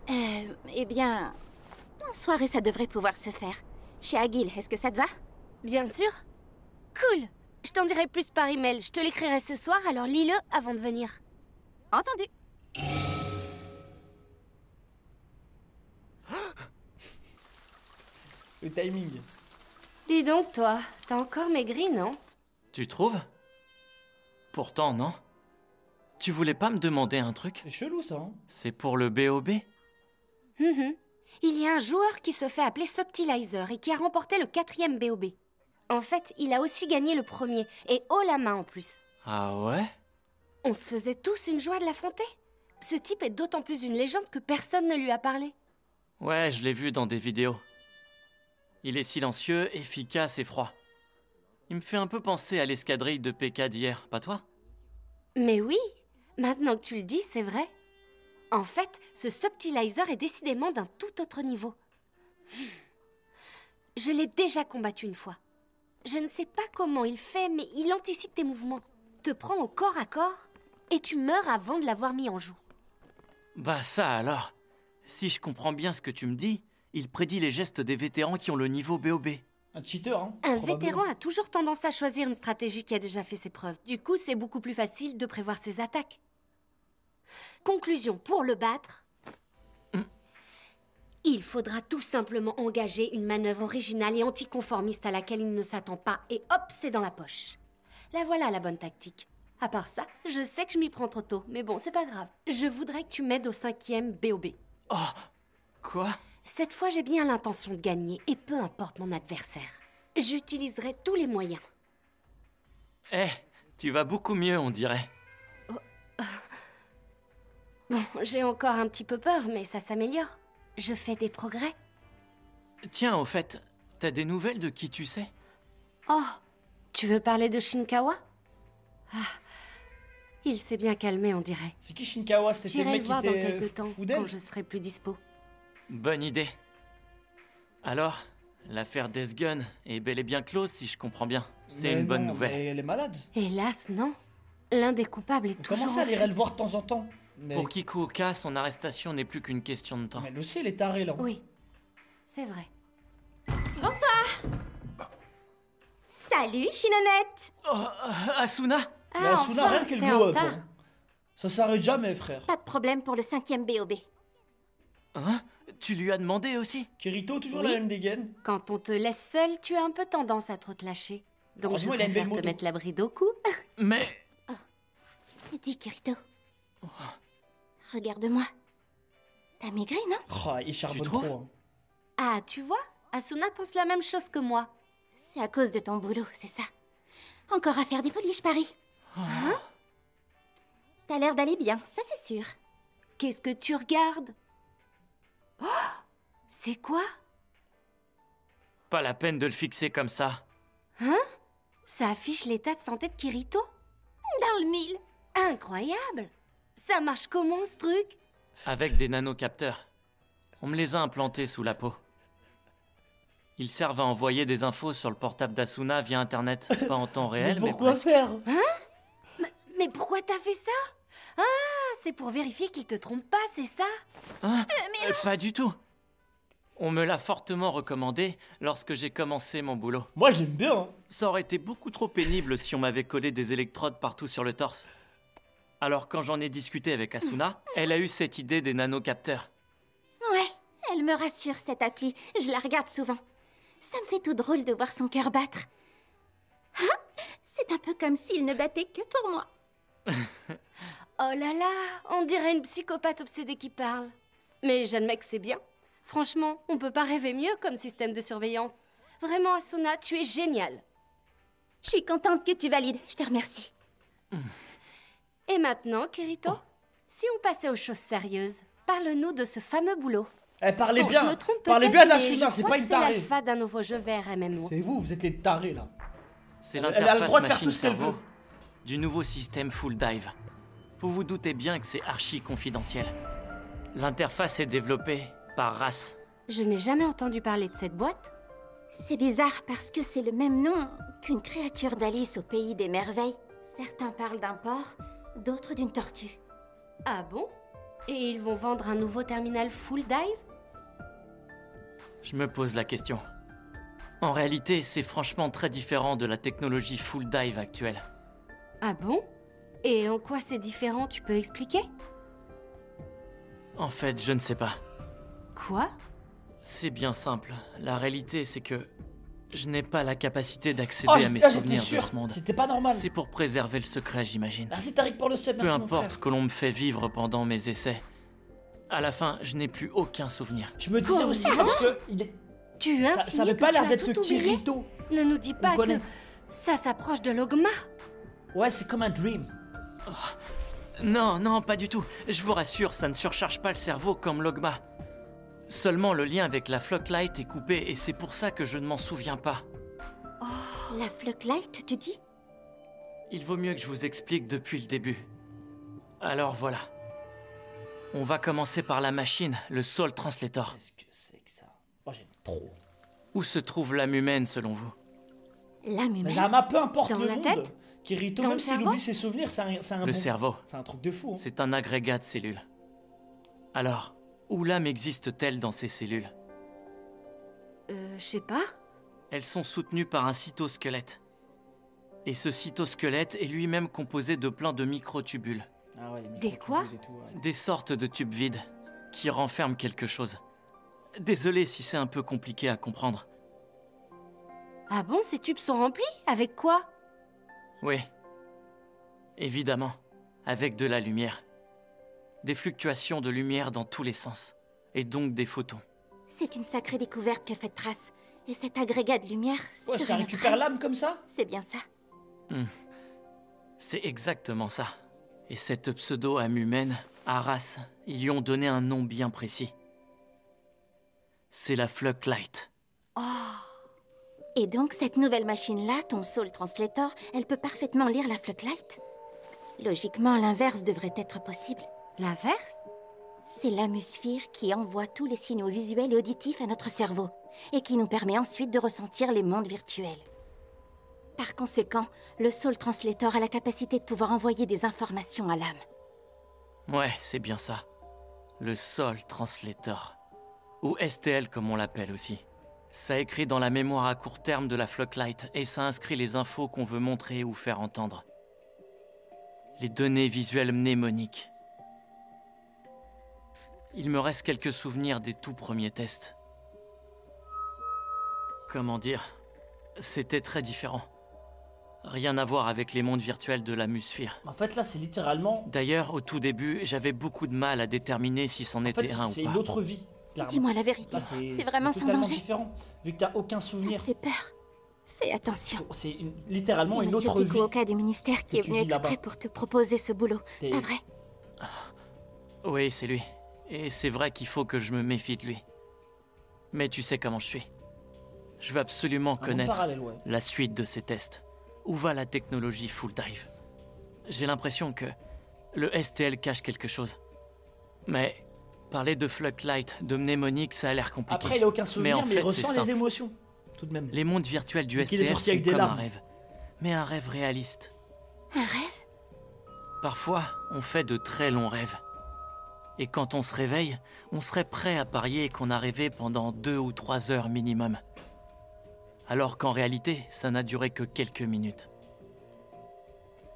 Eh bien... En soirée, ça devrait pouvoir se faire. Chez Agil, est-ce que ça te va? Bien sûr. Cool. Je t'en dirai plus par email. Je te l'écrirai ce soir, alors lis-le avant de venir. Entendu. Le timing. Dis donc, toi, t'as encore maigri, non? Tu trouves? Pourtant, non. Tu voulais pas me demander un truc? C'est chelou, ça, hein? C'est pour le BOB? Il y a un joueur qui se fait appeler Subtilizer et qui a remporté le 4e BOB. En fait, il a aussi gagné le premier, et haut la main en plus. Ah ouais? On se faisait tous une joie de l'affronter. Ce type est d'autant plus une légende que personne ne lui a parlé. Ouais, je l'ai vu dans des vidéos. Il est silencieux, efficace et froid. Il me fait un peu penser à l'escadrille de PK d'hier, pas toi? Mais oui, maintenant que tu le dis, c'est vrai. En fait, ce Subtilizer est décidément d'un tout autre niveau. Je l'ai déjà combattu une fois. Je ne sais pas comment il fait, mais il anticipe tes mouvements, te prend au corps à corps, et tu meurs avant de l'avoir mis en joue. Bah ça alors. Si je comprends bien ce que tu me dis, il prédit les gestes des vétérans qui ont le niveau BOB. Un cheater, hein. Un probablement. vétéran a toujours tendance à choisir une stratégie qui a déjà fait ses preuves. Du coup, c'est beaucoup plus facile de prévoir ses attaques. Conclusion, pour le battre, il faudra tout simplement engager une manœuvre originale et anticonformiste à laquelle il ne s'attend pas, et hop, c'est dans la poche. La voilà la bonne tactique. À part ça, je sais que je m'y prends trop tôt, mais bon, c'est pas grave. Je voudrais que tu m'aides au 5e BOB. Oh, quoi? Cette fois, j'ai bien l'intention de gagner, et peu importe mon adversaire. J'utiliserai tous les moyens. Eh, tu vas beaucoup mieux, on dirait. Bon, j'ai encore un petit peu peur, mais ça s'améliore. Je fais des progrès. Tiens, au fait, t'as des nouvelles de qui tu sais? Oh, tu veux parler de Shinkawa? Ah, il s'est bien calmé, on dirait. C'est qui Shinkawa? C'était le J'irai mec le qui voir dans était quelques temps, fou d'elle? quand je serai plus dispo. Bonne idée. Alors, l'affaire Death Gun est bel et bien close, si je comprends bien. C'est Mais une bonne non, nouvelle. mais elle est malade. Hélas, non. L'un des coupables est On toujours commence à en aller fuite. le voir de temps en temps. Mais... Pour Kikuoka, son arrestation n'est plus qu'une question de temps. Mais elle aussi, elle est tarée, là. Oui, c'est vrai. Bonsoir. Salut, Shinonette. Oh, Asuna? Mais Asuna, enfin, rien qu'elle t'es glow en up. retard. Hein. Ça s'arrête jamais, frère. Pas de problème pour le 5e BOB. Hein? Tu lui as demandé aussi? Kirito, toujours Oui. la même dégaine. Quand on te laisse seul, tu as un peu tendance à trop te lâcher. Donc je Heureusement, il a une préfère belle te moto. mettre la bride au cou. Mais... Dis, Kirito. Regarde-moi. T'as maigri, non? Oh, il charbonne trouves? trop. Hein. Ah, tu vois, Asuna pense la même chose que moi. C'est à cause de ton boulot, c'est ça. Encore à faire des folies, je parie. Hein? T'as l'air d'aller bien, ça c'est sûr. Qu'est-ce que tu regardes? Oh, c'est quoi? Pas la peine de le fixer comme ça. Hein? Ça affiche l'état de santé de Kirito? Dans le mille. Incroyable! Ça marche comment, ce truc? Avec des nanocapteurs. On me les a implantés sous la peau. Ils servent à envoyer des infos sur le portable d'Asuna via Internet. Pas en temps réel, mais pourquoi presque. faire? Mais pourquoi t'as fait ça? Ah, c'est pour vérifier qu'il te trompe pas, c'est ça? Hein? Pas du tout. On me l'a fortement recommandé lorsque j'ai commencé mon boulot. Moi, j'aime bien. Hein. Ça aurait été beaucoup trop pénible si on m'avait collé des électrodes partout sur le torse. Alors quand j'en ai discuté avec Asuna, elle a eu cette idée des nanocapteurs. Ouais, elle me rassure cette appli. Je la regarde souvent. Ça me fait tout drôle de voir son cœur battre. Ah, c'est un peu comme s'il ne battait que pour moi. Oh là là, on dirait une psychopathe obsédée qui parle. Mais j'admets que c'est bien. Franchement, on peut pas rêver mieux comme système de surveillance. Vraiment, Asuna, tu es génial. Je suis contente que tu valides, je te remercie. Et maintenant, Kirito, si on passait aux choses sérieuses, parle-nous de ce fameux boulot. Eh, parlez Bon, bien. je me trompe Parlez peut-être, bien mais d'Asuna, je c'est crois pas que une c'est tarée. l'alpha d'un nouveau jeu vert MMO. C'est vous êtes les tarés, là. C'est Elle a le droit l'interface de faire tout ce qu'elle machine-cerveau veut. du nouveau système Full Dive. Vous vous doutez bien que c'est archi confidentiel. L'interface est développée par RAS. Je n'ai jamais entendu parler de cette boîte. C'est bizarre parce que c'est le même nom qu'une créature d'Alice au pays des merveilles. Certains parlent d'un porc, d'autres d'une tortue. Ah bon? Et ils vont vendre un nouveau terminal Full Dive? Je me pose la question. En réalité, c'est franchement très différent de la technologie Full Dive actuelle. Ah bon? Et en quoi c'est différent, tu peux expliquer? En fait, je ne sais pas. Quoi? C'est bien simple. La réalité, c'est que je n'ai pas la capacité d'accéder Oh, à mes j'étais souvenirs de sûr. ce monde. C'était pas normal. C'est pour préserver le secret, j'imagine. Merci Tariq pour le sub, Peu merci mon importe frère. ce que l'on me fait vivre pendant mes essais. À la fin, je n'ai plus aucun souvenir. Je me disais Quoi? aussi parce que il est... Tu ça insinues avait que pas tu l'air as d'être tout le oublié? Kirito. Ne nous dis pas que connaît. ça s'approche de l'Ogma. Ouais, c'est comme un dream. Non, non, pas du tout. Je vous rassure, ça ne surcharge pas le cerveau comme l'Ogma. Seulement le lien avec la Flocklight est coupé et c'est pour ça que je ne m'en souviens pas. La Flocklight, tu dis? Il vaut mieux que je vous explique depuis le début. Alors voilà. On va commencer par la machine, le Soul Translator. Qu'est-ce que c'est que ça? Oh, j'aime trop. Où se trouve l'âme humaine selon vous? L'âme Mais humaine? Zama, peu importe Dans le la monde. tête? Kirito, Dans même le s'il cerveau? oublie ses souvenirs, c'est un Le bon- cerveau. C'est un truc de fou. Hein. C'est un agrégat de cellules. Alors, où l'âme existe-t-elle dans ces cellules? Je sais pas. Elles sont soutenues par un cytosquelette. Et ce cytosquelette est lui-même composé de plein de microtubules. Ah ouais, Des quoi? et tout, ouais. Des sortes de tubes vides qui renferment quelque chose. Désolé si c'est un peu compliqué à comprendre. Ah bon, ces tubes sont remplis? Avec quoi? Oui. Évidemment, avec de la lumière. Des fluctuations de lumière dans tous les sens. Et donc des photons. C'est une sacrée découverte qu'a faite Trace. Et cet agrégat de lumière, Ouais, ça serait notre récupère âme. l'âme comme ça? C'est bien ça. C'est exactement ça. Et cette pseudo-âme humaine, Arras, ils lui ont donné un nom bien précis. C'est la Flocklight. Et donc, cette nouvelle machine-là, ton Soul Translator, elle peut parfaitement lire la Flocklight? Logiquement, l'inverse devrait être possible. L'inverse? C'est l'amusphère qui envoie tous les signaux visuels et auditifs à notre cerveau, et qui nous permet ensuite de ressentir les mondes virtuels. Par conséquent, le Soul Translator a la capacité de pouvoir envoyer des informations à l'âme. Ouais, c'est bien ça. Le Soul Translator. Ou STL comme on l'appelle aussi. Ça écrit dans la mémoire à court terme de la Flocklight et ça inscrit les infos qu'on veut montrer ou faire entendre. Les données visuelles mnémoniques. Il me reste quelques souvenirs des tout premiers tests. Comment dire? C'était très différent. Rien à voir avec les mondes virtuels de l'amusphère. En fait, là, c'est littéralement... D'ailleurs, au tout début, j'avais beaucoup de mal à déterminer si c'en En était fait, un ou c'est pas. une autre vie, clairement. Dis-moi la vérité, Là, c'est vraiment sans totalement danger? différent, vu que t'as aucun souvenir. Ça me fait peur. Fais attention. C'est littéralement C'est une Monsieur autre vie. Kikuoka du ministère qui que est tu venu vis là-bas. exprès pour te proposer ce boulot. T'es- Pas vrai? Oui, c'est lui. Et c'est vrai qu'il faut que je me méfie de lui. Mais tu sais comment je suis. Je veux absolument Un monde connaître parallèle, ouais. la suite de ces tests. Où va la technologie full dive? J'ai l'impression que le STL cache quelque chose. Mais parler de Flocklight, de mnémonique, ça a l'air compliqué. Après, il a aucun souvenir, en mais fait, il ressent c'est les simple. émotions, tout de même. Les mondes virtuels du Et qu'il est STL sorti sont avec des comme un larmes. rêve. Mais un rêve réaliste. Un rêve? Parfois, on fait de très longs rêves. Et quand on se réveille, on serait prêt à parier qu'on a rêvé pendant 2 ou 3 heures minimum. Alors qu'en réalité, ça n'a duré que quelques minutes.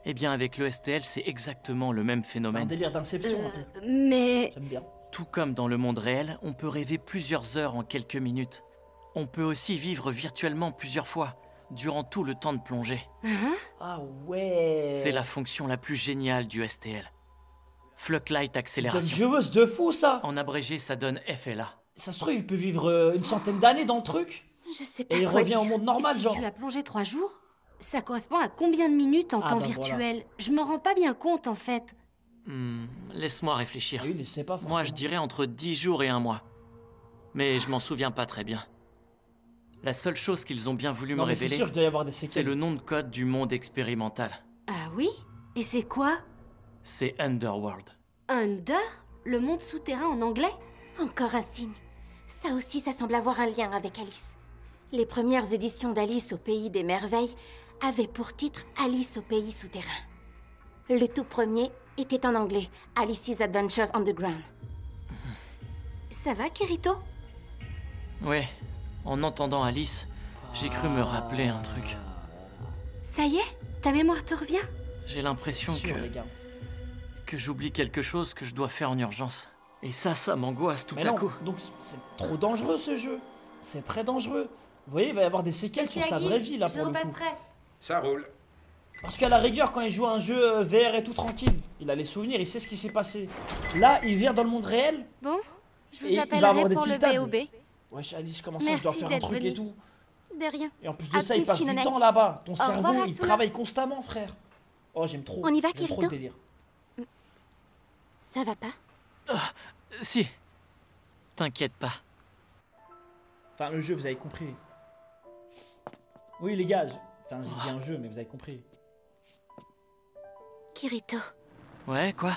Eh bien, avec le STL, c'est exactement le même C'est un phénomène. délire d'inception, un peu. Mais... J'aime bien. Tout comme dans le monde réel, on peut rêver plusieurs heures en quelques minutes. On peut aussi vivre virtuellement plusieurs fois, durant tout le temps de plongée. Ah ouais. C'est la fonction la plus géniale du STL. Flocklight C'est accélération. dangereux de fou, ça. En abrégé, ça donne FLA. Ça se trouve, il peut vivre une centaine d'années dans le truc. Je sais pas Et il quoi revient dire. au monde normal, si genre. tu as plongé 3 jours, ça correspond à combien de minutes en Ah temps bah virtuel? Je me rends pas bien compte, en fait. Laisse-moi réfléchir. Ah oui, il sait pas forcément. Moi, je dirais entre 10 jours et 1 mois. Mais je m'en souviens pas très bien. La seule chose qu'ils ont bien voulu Non, me mais c'est révéler, sûr qu'il doit y avoir des séquelles. c'est le nom de code du monde expérimental. Ah oui? Et c'est quoi? C'est Underworld. Under? Le monde souterrain en anglais? Encore un signe. Ça aussi, ça semble avoir un lien avec Alice. Les premières éditions d'Alice au Pays des Merveilles avaient pour titre Alice au Pays Souterrain. Le tout premier était en anglais, Alice's Adventures Underground. Ça va, Kirito? Ouais, en entendant Alice, j'ai cru me rappeler un truc. Ça y est? Ta mémoire te revient? J'ai l'impression Sûr, les gars. que j'oublie quelque chose que je dois faire en urgence. Et ça m'angoisse tout Mais à non, coup. donc c'est trop dangereux ce jeu. C'est très dangereux. Vous voyez, il va y avoir des séquelles sur sa vraie vie là pour le coup. Ça roule. Parce qu'à la rigueur, quand il joue à un jeu VR et tout tranquille, il a les souvenirs, il sait ce qui s'est passé. Là, il vient dans le monde réel. Bon, je Et vous il va avoir appellerai des pour le tiltades. BOB. Wesh, Alice, comment ça, je dois Merci faire un d'être truc venu. et tout. De rien. Et en plus de À ça, il plus, passe du Shinonette. temps là-bas. Ton Au cerveau, revoir, il Asuna. travaille constamment, frère. Oh, j'aime trop. On y va, J'aime trop Kirito le délire. Ça va pas? Si. T'inquiète pas. Enfin, le jeu, vous avez compris. Oui, les gars. Enfin, j'ai dit un jeu, mais vous avez compris. Kirito, Ouais, quoi?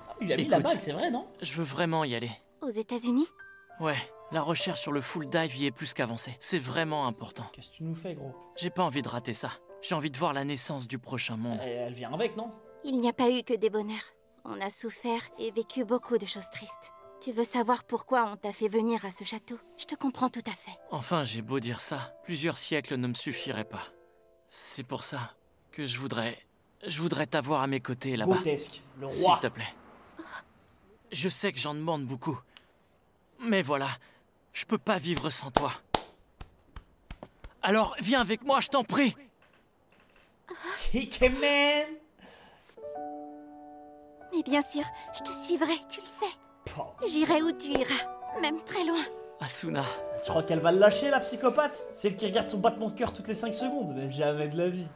Ah, il a mis Écoute. la bague, c'est vrai, non? Je veux vraiment y aller. aux États-Unis? Ouais, la recherche sur le full dive y est plus qu'avancée. C'est vraiment important. Qu'est-ce que tu nous fais, gros? J'ai pas envie de rater ça. J'ai envie de voir la naissance du prochain monde. Elle vient avec, non? Il n'y a pas eu que des bonheurs. On a souffert et vécu beaucoup de choses tristes. Tu veux savoir pourquoi on t'a fait venir à ce château? Je te comprends tout à fait. Enfin, j'ai beau dire ça, plusieurs siècles ne me suffiraient pas. C'est pour ça que je voudrais t'avoir à mes côtés là-bas. Grotesque, le roi. S'il te plaît. Je sais que j'en demande beaucoup. Mais voilà, je peux pas vivre sans toi. Alors, viens avec moi, je t'en prie. Ikemen. Mais bien sûr, je te suivrai, tu le sais. J'irai où tu iras, même très loin. Asuna. Tu crois qu'elle va le lâcher, la psychopathe? C'est elle qui regarde son battement de cœur toutes les 5 secondes, mais jamais de la vie.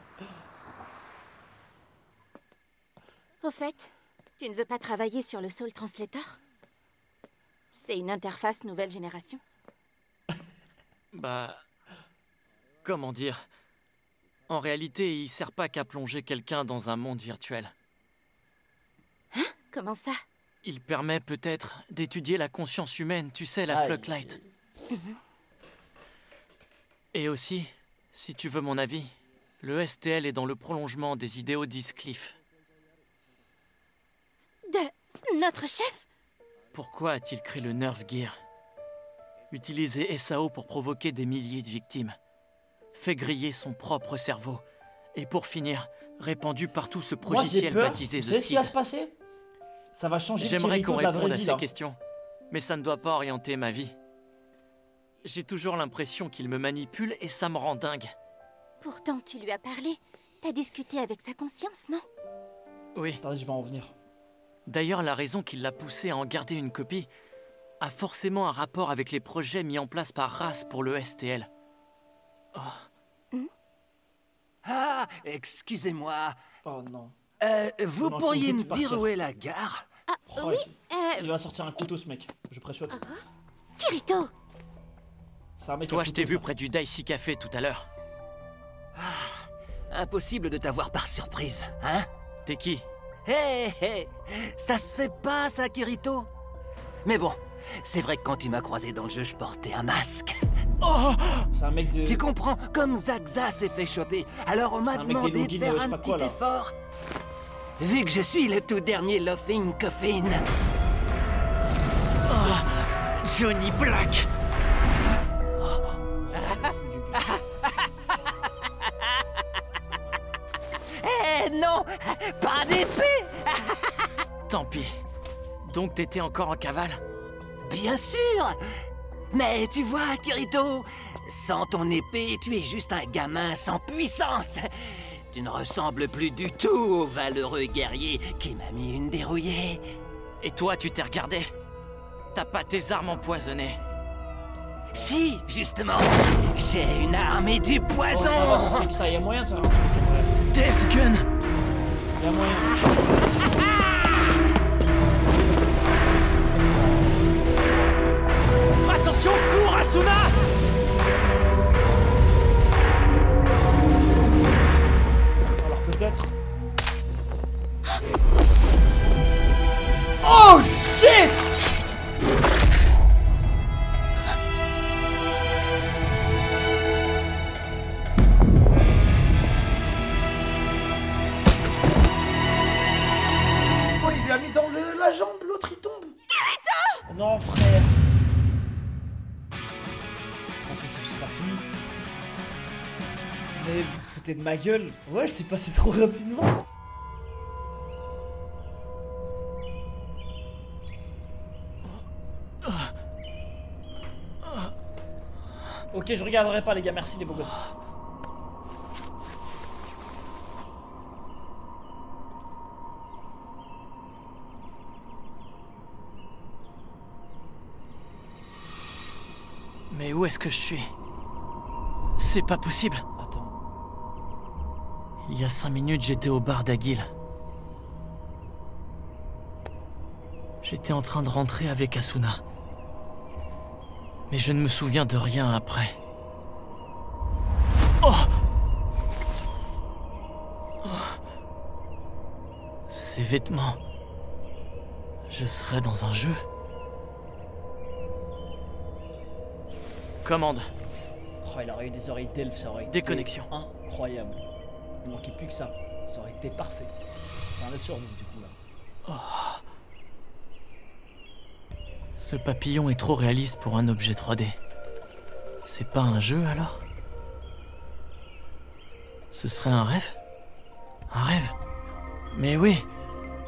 Au fait, tu ne veux pas travailler sur le Soul Translator? C'est une interface nouvelle génération. Bah... Comment dire? En réalité, il sert pas qu'à plonger quelqu'un dans un monde virtuel. Hein? Comment ça? Il permet peut-être d'étudier la conscience humaine, tu sais, la Floodlight. Et aussi, si tu veux mon avis, le STL est dans le prolongement des idéaux d'Eastcliff. De notre chef? Pourquoi a-t-il créé le Nerve Gear? Utilisé SAO pour provoquer des milliers de victimes. Fait griller son propre cerveau. Et pour finir, répandu partout ce progiciel baptisé The Seed. Tu sais ce qui va se passer? Ça va changer. J'aimerais qu'on réponde à vie, ces là. questions, mais ça ne doit pas orienter ma vie. J'ai toujours l'impression qu'il me manipule et ça me rend dingue. Pourtant, tu lui as parlé. T'as discuté avec sa conscience, non? Oui. Attendez, je vais en venir. D'ailleurs, la raison qui l'a poussé à en garder une copie a forcément un rapport avec les projets mis en place par RAS pour le STL. Oh. Ah, excusez-moi. Oh non. Vous Non, pourriez me faut dire partir. où est la gare? Oh, il va sortir un couteau, ce mec. Je pressuade. Kirito! C'est un mec. Toi, je t'ai vu près du Daisy Café tout à l'heure. Impossible de t'avoir par surprise, hein? T'es qui? Hé, hé, ça se fait pas, ça, Kirito. Mais bon, c'est vrai que quand tu m'as croisé dans le jeu, je portais un masque. Oh! C'est un mec de... Tu comprends? Comme Zagza s'est fait choper, alors on m'a demandé de faire un petit effort. Vu que je suis le tout dernier Laughing Coffin. Oh, Johnny Black. Eh non, pas d'épée. Tant pis. Donc t'étais encore en cavale? Bien sûr. Mais tu vois, Kirito, sans ton épée, tu es juste un gamin sans puissance. Tu ne ressembles plus du tout au valeureux guerrier qui m'a mis une dérouillée. Et toi, tu t'es regardé? T'as pas tes armes empoisonnées? Si, justement, j'ai une arme et du poison. Oh, ça va, c'est que ça, y a moyen de faire un truc. Death Gun. Y a moyen. Attention, cours, Asuna! Alors peut-être... Oh shit! Oh, il lui a mis dans la jambe, l'autre il tombe. Non, frère. Ah, c'est pas fini. Mais vous foutez de ma gueule. Ouais, c'est passé trop rapidement. Ok, je regarderai pas les gars, merci les beaux gosses. Mais où est-ce que je suis? C'est pas possible. Attends. Il y a 5 minutes, j'étais au bar d'Aguil. J'étais en train de rentrer avec Asuna. Mais je ne me souviens de rien après. Oh! Ces vêtements... Je serais dans un jeu? Commande. Oh, il aurait eu des oreilles d'elfe, ça aurait été... Déconnexion. Incroyable. Il manquait plus que ça. Ça aurait été parfait. C'est un 9 sur 10 du coup là. Ce papillon est trop réaliste pour un objet 3D. C'est pas un jeu alors? Ce serait un rêve? Un rêve? Mais oui,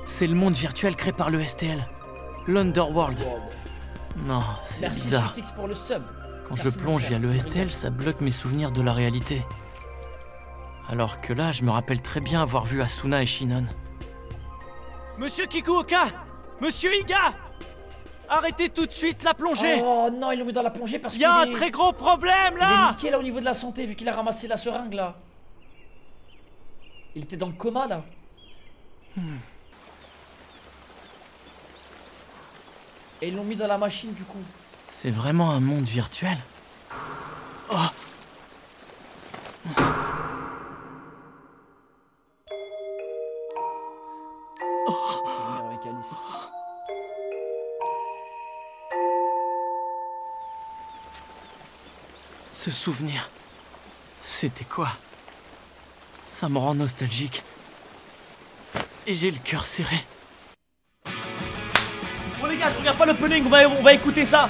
c'est le monde virtuel créé par le STL, l'Underworld. Non, c'est bizarre. Merci Sweetix pour le sub. Quand je plonge via le STL, ça bloque mes souvenirs de la réalité. Alors que là, je me rappelle très bien avoir vu Asuna et Shinon. Monsieur Kikuoka! Monsieur Iga! Arrêtez tout de suite la plongée! Oh non, ils l'ont mis dans la plongée parce qu'il y a un très gros problème Il là! est niqué là au niveau de la santé vu qu'il a ramassé la seringue là. Il était dans le coma là. Et ils l'ont mis dans la machine du coup. C'est vraiment un monde virtuel? Oh! Avec Alice. Ce souvenir, c'était quoi? Ça me rend nostalgique. Et j'ai le cœur serré. Bon les gars, je regarde pas l'opening, on va écouter ça.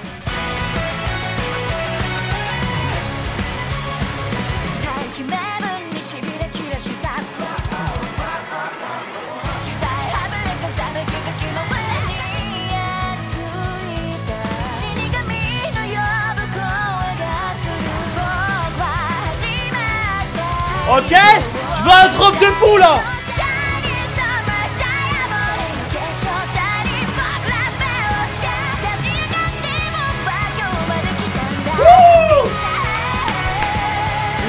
Ok, je veux un drop de fou là.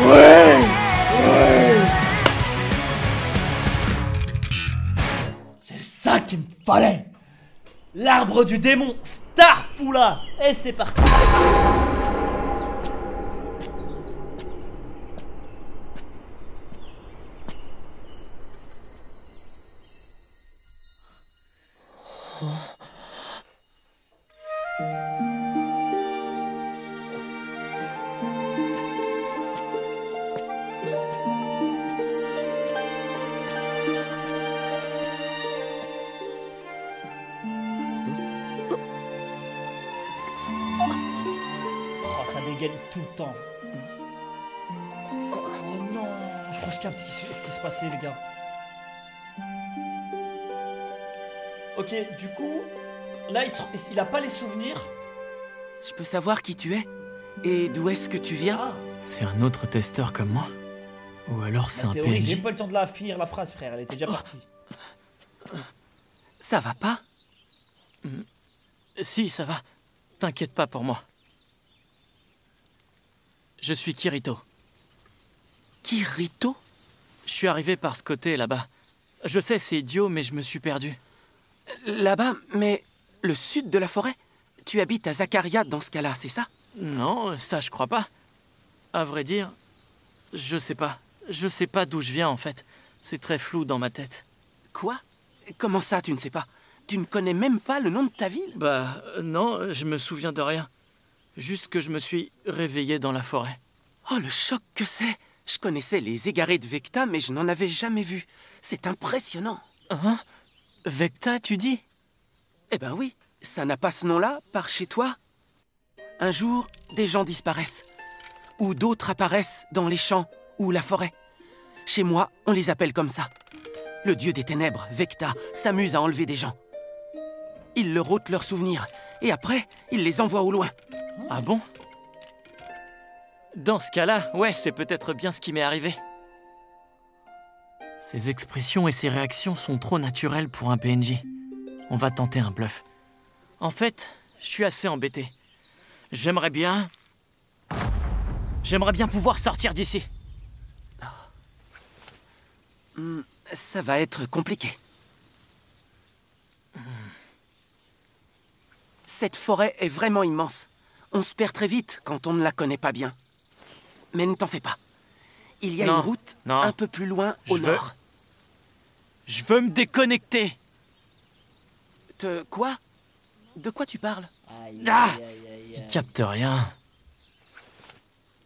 Ouais. C'est ça qu'il me fallait. L'arbre du démon, Starfoula. Et c'est parti. Tout le temps. Oh non, je crois que je capte ce qui se passait les gars. Ok, du coup, là il a pas les souvenirs. Je peux savoir qui tu es? Et d'où est-ce que tu viens? C'est un autre testeur comme moi? Ou alors c'est un PNJ? J'ai pas le temps de la finir la phrase frère, elle était déjà partie. Ça va pas? Si, ça va. T'inquiète pas pour moi. Je suis Kirito. Kirito? Je suis arrivé par ce côté, là-bas. Je sais, c'est idiot, mais je me suis perdu. Là-bas, mais le sud de la forêt? Tu habites à Zakaria dans ce cas-là, c'est ça? Non, ça je crois pas. À vrai dire, je sais pas. Je sais pas d'où je viens, en fait. C'est très flou dans ma tête. Quoi? Comment ça, tu ne sais pas? Tu ne connais même pas le nom de ta ville? Bah, non, je me souviens de rien. Juste que je me suis réveillé dans la forêt. Oh, le choc que c'est! Je connaissais les égarés de Vecta, mais je n'en avais jamais vu. C'est impressionnant. Hein? Vecta, tu dis? Eh ben oui, ça n'a pas ce nom-là par chez toi? Un jour, des gens disparaissent. Ou d'autres apparaissent dans les champs ou la forêt. Chez moi, on les appelle comme ça. Le dieu des ténèbres, Vecta, s'amuse à enlever des gens. Il leur ôte leurs souvenirs, et après, il les envoie au loin. Ah bon? Dans ce cas-là, ouais, c'est peut-être bien ce qui m'est arrivé. Ses expressions et ses réactions sont trop naturelles pour un PNJ. On va tenter un bluff. En fait, je suis assez embêté. J'aimerais bien pouvoir sortir d'ici. Ça va être compliqué. Cette forêt est vraiment immense. On se perd très vite quand on ne la connaît pas bien. Mais ne t'en fais pas. Il y a une route un peu plus loin au nord. Je veux me déconnecter. Quoi? De quoi tu parles? Il capte rien.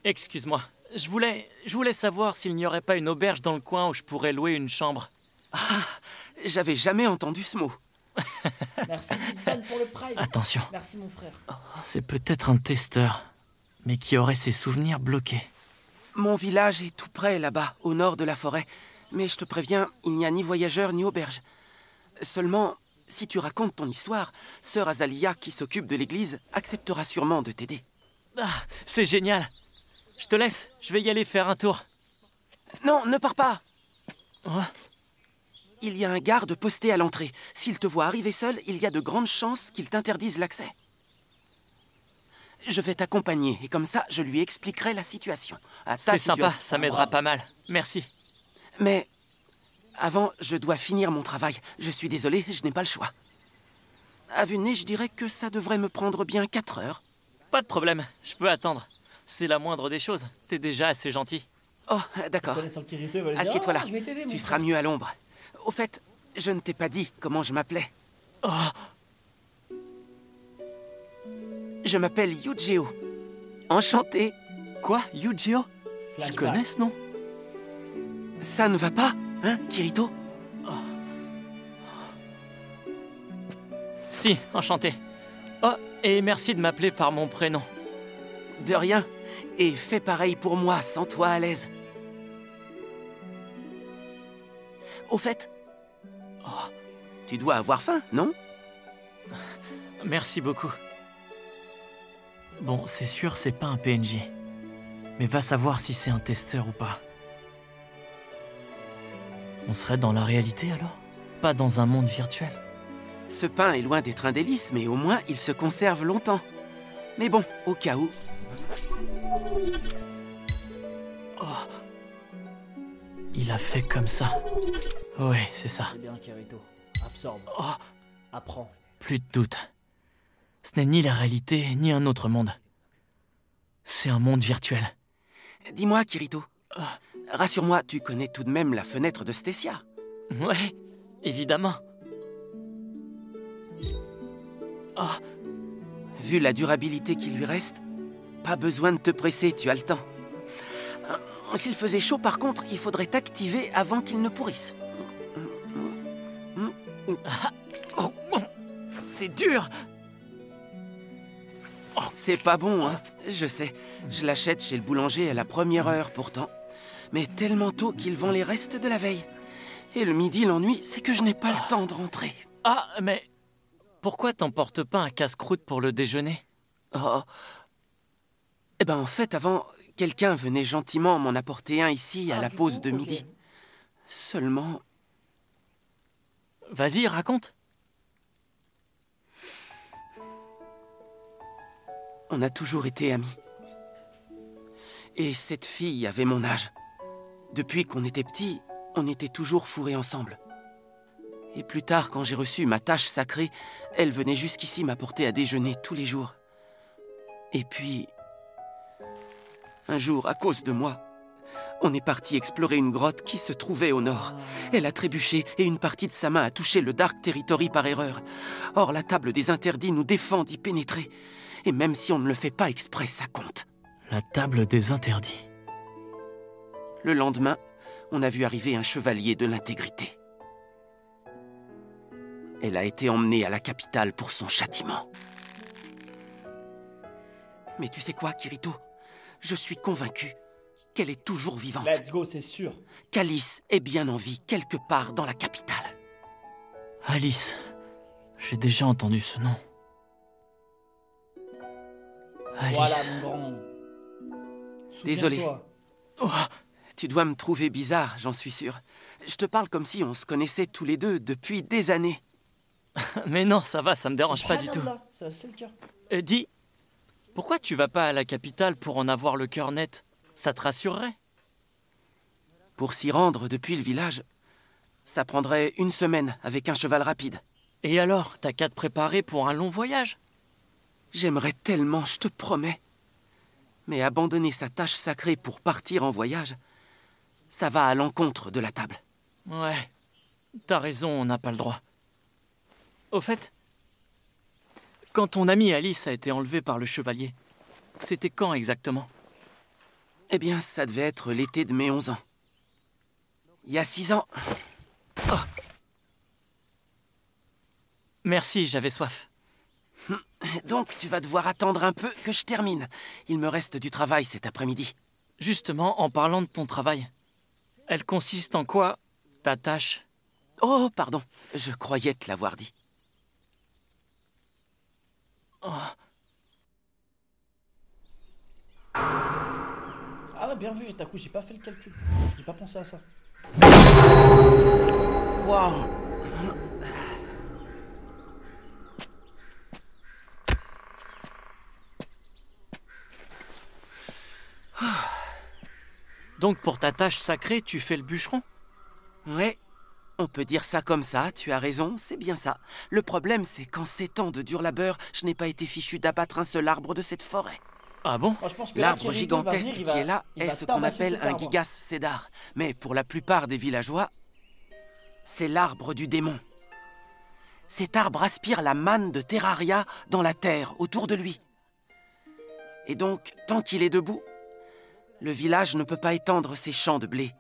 Excuse-moi. Je voulais savoir s'il n'y aurait pas une auberge dans le coin où je pourrais louer une chambre. Ah, j'avais jamais entendu ce mot. Merci, Vincent, pour le Pride. Attention. Merci, mon frère. C'est peut-être un testeur, mais qui aurait ses souvenirs bloqués. Mon village est tout près, là-bas, au nord de la forêt. Mais je te préviens, il n'y a ni voyageurs ni auberge. Seulement, si tu racontes ton histoire, sœur Azalia, qui s'occupe de l'église, acceptera sûrement de t'aider. Ah, c'est génial. Je te laisse, je vais y aller faire un tour. Non, ne pars pas. Oh. Il y a un garde posté à l'entrée. S'il te voit arriver seul, il y a de grandes chances qu'il t'interdise l'accès. Je vais t'accompagner, et comme ça, je lui expliquerai la situation. C'est sympa, ça m'aidera pas mal. Merci. Mais avant, je dois finir mon travail. Je suis désolé, je n'ai pas le choix. À vue de nez, je dirais que ça devrait me prendre bien 4 heures. Pas de problème, je peux attendre. C'est la moindre des choses. T'es déjà assez gentil. Oh, d'accord. Assieds-toi là. Tu seras mieux à l'ombre. Au fait, je ne t'ai pas dit comment je m'appelais. Oh. Je m'appelle Yujiro. Enchanté. Quoi, Yujiro? Je connais ce nom. Ça ne va pas, hein, Kirito? Si, enchanté. Oh, et merci de m'appeler par mon prénom. De rien. Et fais pareil pour moi, sens-toi à l'aise. Au fait, tu dois avoir faim, non? Merci beaucoup. Bon, c'est sûr, c'est pas un PNJ. Mais va savoir si c'est un testeur ou pas. On serait dans la réalité alors? Pas dans un monde virtuel? Ce pain est loin d'être un délice, mais au moins il se conserve longtemps. Mais bon, au cas où... Oh. Il a fait comme ça. Ouais, c'est ça. C'est bien, Kirito. Absorbe. Oh. Apprends. Plus de doute. Ce n'est ni la réalité, ni un autre monde. C'est un monde virtuel. Dis-moi, Kirito. Rassure-moi, tu connais tout de même la fenêtre de Stécia. Ouais, évidemment. Oh. Vu la durabilité qui lui reste, pas besoin de te presser, tu as le temps. S'il faisait chaud, par contre, il faudrait t'activer avant qu'il ne pourrisse. C'est dur. C'est pas bon, hein. Je sais. Je l'achète chez le boulanger à la première heure, pourtant. Mais tellement tôt qu'il vend les restes de la veille. Et le midi, l'ennui, c'est que je n'ai pas le temps de rentrer. Ah, mais... Pourquoi t'emportes pas un casse-croûte pour le déjeuner? Oh. Eh ben, en fait, avant, quelqu'un venait gentiment m'en apporter un ici, à la pause de midi. Seulement... Vas-y, raconte. On a toujours été amis. Et cette fille avait mon âge. Depuis qu'on était petits, on était toujours fourrés ensemble. Et plus tard, quand j'ai reçu ma tâche sacrée, elle venait jusqu'ici m'apporter à déjeuner tous les jours. Et puis... un jour, à cause de moi, on est parti explorer une grotte qui se trouvait au nord. Elle a trébuché et une partie de sa main a touché le Dark Territory par erreur. Or, la table des interdits nous défend d'y pénétrer. Et même si on ne le fait pas exprès, ça compte. La table des interdits. Le lendemain, on a vu arriver un chevalier de l'intégrité. Elle a été emmenée à la capitale pour son châtiment. Mais tu sais quoi, Kirito? Je suis convaincu qu'elle est toujours vivante. Let's go, c'est sûr. Qu'Alice est bien en vie quelque part dans la capitale. Alice. J'ai déjà entendu ce nom. Alice. Voilà, mon grand. Désolé. Oh, tu dois me trouver bizarre, j'en suis sûr. Je te parle comme si on se connaissait tous les deux depuis des années. Mais non, ça va, ça me dérange pas du tout. C'est le cœur. Dis, pourquoi tu vas pas à la capitale pour en avoir le cœur net? Ça te rassurerait? Pour s'y rendre depuis le village, ça prendrait 1 semaine avec un cheval rapide. Et alors, t'as qu'à te préparer pour un long voyage? J'aimerais tellement, je te promets. Mais abandonner sa tâche sacrée pour partir en voyage, ça va à l'encontre de la table. Ouais, t'as raison, on n'a pas le droit. Au fait, quand ton amie Alice a été enlevée par le chevalier, c'était quand exactement? Eh bien, ça devait être l'été de mes 11 ans. Il y a 6 ans. Oh. Merci, j'avais soif. Donc, tu vas devoir attendre un peu que je termine. Il me reste du travail cet après-midi. Justement, en parlant de ton travail, elle consiste en quoi, ta tâche? Oh, pardon, je croyais te l'avoir dit. Oh. Ah ouais, bien vu, Taku, j'ai pas fait le calcul. J'ai pas pensé à ça. Waouh! Donc pour ta tâche sacrée, tu fais le bûcheron? Ouais, on peut dire ça comme ça, tu as raison, c'est bien ça. Le problème, c'est qu'en 7 ans de dur labeur, je n'ai pas été fichu d'abattre un seul arbre de cette forêt. Ah bon? L'arbre gigantesque qui est là est ce qu'on appelle un gigas cédar. Mais pour la plupart des villageois, c'est l'arbre du démon. Cet arbre aspire la manne de Terraria dans la terre autour de lui. Et donc, tant qu'il est debout, le village ne peut pas étendre ses champs de blé.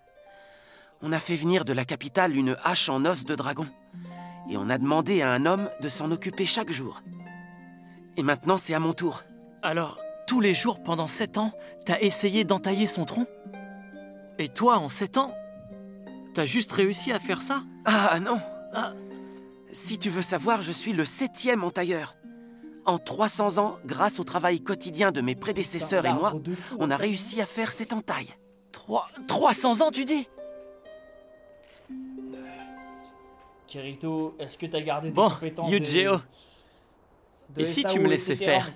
On a fait venir de la capitale une hache en os de dragon. Et on a demandé à un homme de s'en occuper chaque jour. Et maintenant, c'est à mon tour. Alors, tous les jours pendant 7 ans, t'as essayé d'entailler son tronc? Et toi, en 7 ans, t'as juste réussi à faire ça? Ah non. Si tu veux savoir, je suis le 7e entailleur. En 300 ans, grâce au travail quotidien de mes prédécesseurs et moi, on a réussi à faire cette entaille. 300 ans, tu dis? Kirito, est-ce que t'as gardé tes bon, compétences Yu-Gi-Oh! Et si tu me laissais faire?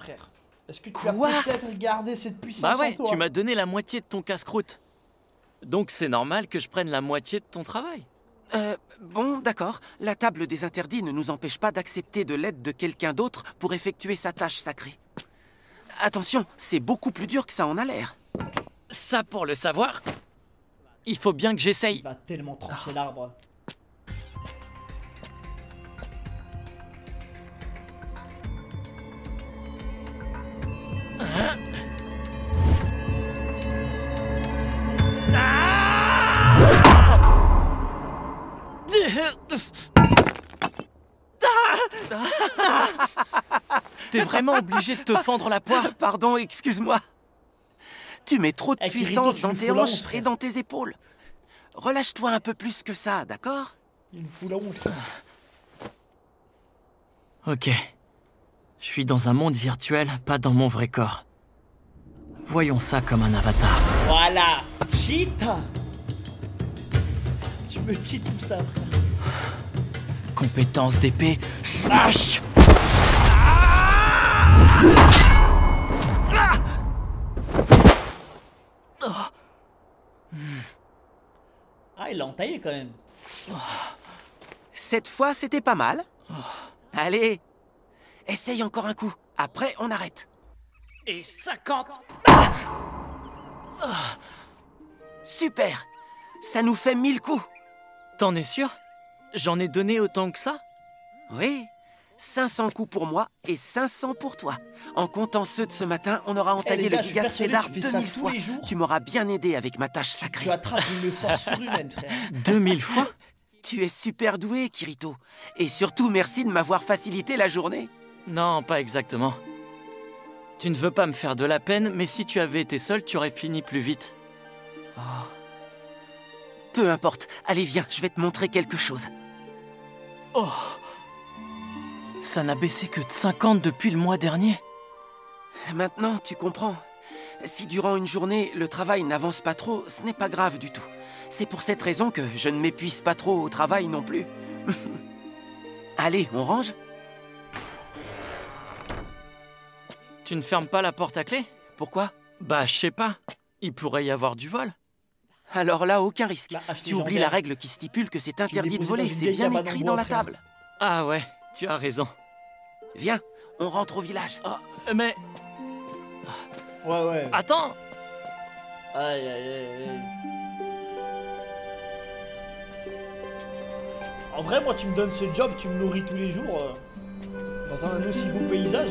Est-ce que tu as peut-être gardé cette puissance Bah ouais, en toi? tu m'as donné la moitié de ton casse-croûte. Donc c'est normal que je prenne la moitié de ton travail. Bon, d'accord. La table des interdits ne nous empêche pas d'accepter de l'aide de quelqu'un d'autre pour effectuer sa tâche sacrée. Attention, c'est beaucoup plus dur que ça en a l'air. Ça, pour le savoir, il faut bien que j'essaye. Il va tellement trancher l'arbre. T'es vraiment obligé de te fendre la poire? Pardon, excuse-moi. Tu mets trop de puissance dans tes hanches et dans tes épaules. Relâche-toi un peu plus que ça, d'accord? Il me fout la honte. Ok. Je suis dans un monde virtuel, pas dans mon vrai corps. Voyons ça comme un avatar. Voilà. Cheat. Tu me cheats tout ça, frère. Compétence d'épée, smash! Ah, il l'a entaillé quand même. Cette fois, c'était pas mal. Allez, essaye encore un coup. Après, on arrête. Et 50. Super. Ça nous fait 1000 coups. T'en es sûr? J'en ai donné autant que ça? Oui. 500 coups pour moi et 500 pour toi. En comptant ceux de ce matin, on aura entaillé le gigas cédar 2000 fois. Tu m'auras bien aidé avec ma tâche sacrée. Tu attrapes une force surhumaine, frère. 2000 fois? Tu es super doué, Kirito. Et surtout, merci de m'avoir facilité la journée. Non, pas exactement. Tu ne veux pas me faire de la peine, mais si tu avais été seul, tu aurais fini plus vite. Oh. Peu importe. Allez, viens, je vais te montrer quelque chose. Oh! Ça n'a baissé que de 50 depuis le mois dernier. Maintenant, tu comprends. Si durant une journée, le travail n'avance pas trop, ce n'est pas grave du tout. C'est pour cette raison que je ne m'épuise pas trop au travail non plus. Allez, on range? Tu ne fermes pas la porte à clé? Pourquoi? Bah, je sais pas. Il pourrait y avoir du vol. Alors là, aucun risque. Tu oublies la règle qui stipule que c'est interdit de voler. C'est bien écrit dans la table. Ah ouais, tu as raison. Viens, on rentre au village. Ah, mais... Ouais. Attends! Aïe, aïe, aïe. En vrai, moi, tu me donnes ce job, tu me nourris tous les jours dans un aussi beau paysage.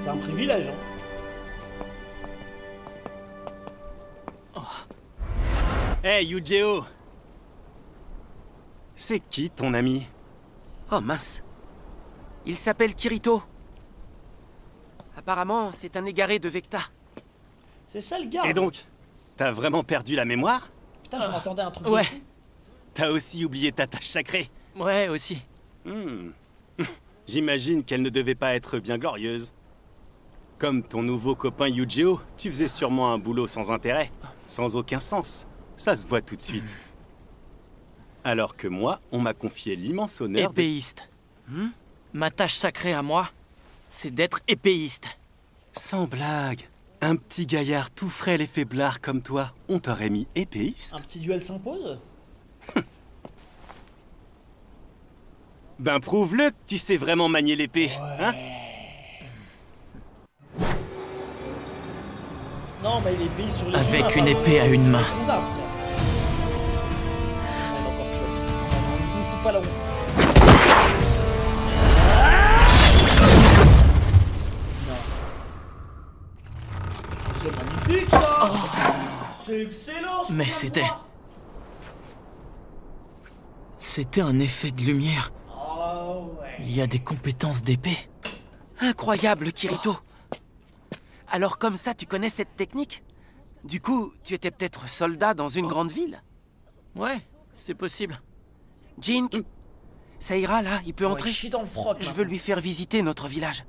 C'est un privilège, hein. Hey, Yu-Gi-Oh! C'est qui ton ami? Oh mince. Il s'appelle Kirito. Apparemment, c'est un égaré de Vecta. C'est ça le gars. Et donc, t'as vraiment perdu la mémoire? Putain, je m'entendais un truc. Ouais. T'as aussi oublié ta tâche sacrée? Ouais, aussi. J'imagine qu'elle ne devait pas être bien glorieuse. Comme ton nouveau copain Yu-Gi-Oh, tu faisais sûrement un boulot sans intérêt, sans aucun sens. Ça se voit tout de suite. Alors que moi, on m'a confié l'immense honneur Épéiste. Ma tâche sacrée à moi, c'est d'être épéiste. Sans blague. Un petit gaillard tout frêle et faiblard comme toi, on t'aurait mis épéiste? Un petit duel s'impose. Ben prouve-le que tu sais vraiment manier l'épée, hein? Non, mais il est payé sur les Avec une épée à une main. Pas la honte. Non. C'est magnifique ça. C'est excellent. Mais c'était un effet de lumière. Oh ouais. Il y a des compétences d'épée. Incroyable, Kirito. Alors comme ça, tu connais cette technique? Du coup, tu étais peut-être soldat dans une grande ville? Ouais, c'est possible. Jink, ça ira là, il peut entrer. Je suis dans le froc. Je veux lui faire visiter notre village.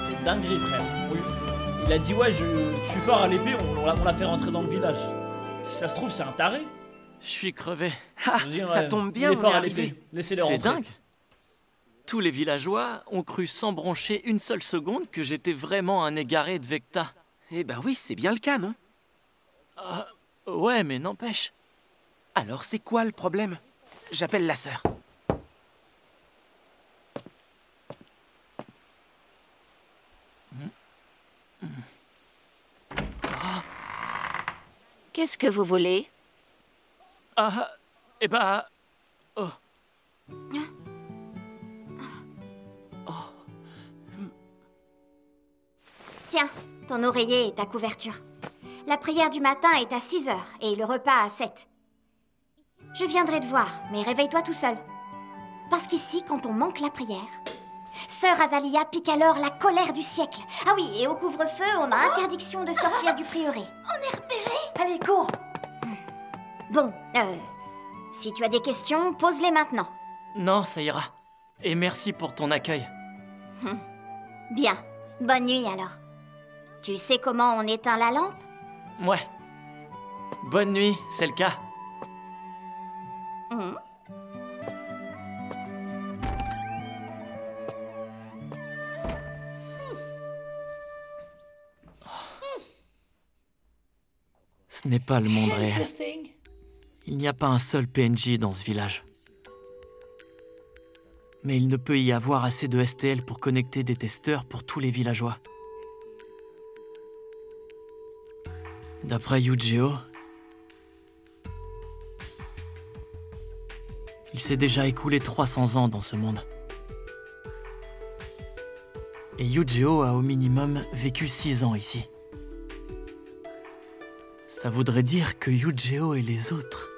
C'est dinguerie, frère. Oui. Il a dit ouais, je suis fort à l'épée, on l'a fait rentrer dans le village. Si ça se trouve, c'est un taré. Je suis crevé. Ah, Dire, ça tombe bien, il est on fort est à arrivé. l'épée. Laissez-le rentrer. C'est dingue. Tous les villageois ont cru sans broncher une seule seconde que j'étais vraiment un égaré de Vecta. Eh ben oui, c'est bien le cas, non? Ouais, mais n'empêche. Alors c'est quoi le problème? J'appelle la sœur. Qu'est-ce que vous voulez? Eh ben... Oh. Tiens, ton oreiller et ta couverture. La prière du matin est à 6 heures et le repas à 7. Je viendrai te voir, mais réveille-toi tout seul. Parce qu'ici, quand on manque la prière, Sœur Azalia pique alors la colère du siècle. Ah oui, et au couvre-feu, on a interdiction de sortir du prieuré. On est repérés. Allez, cours. Bon, si tu as des questions, pose-les maintenant. Non, ça ira. Et merci pour ton accueil. Bien, bonne nuit alors. Tu sais comment on éteint la lampe? Ouais. Bonne nuit, c'est le cas. Ce n'est pas le monde réel. Il n'y a pas un seul PNJ dans ce village. Mais il ne peut y avoir assez de STL pour connecter des testeurs pour tous les villageois. D'après Yu-Gi-Oh, il s'est déjà écoulé 300 ans dans ce monde. Et Yu-Gi-Oh a au minimum vécu 6 ans ici. Ça voudrait dire que Yu-Gi-Oh et les autres...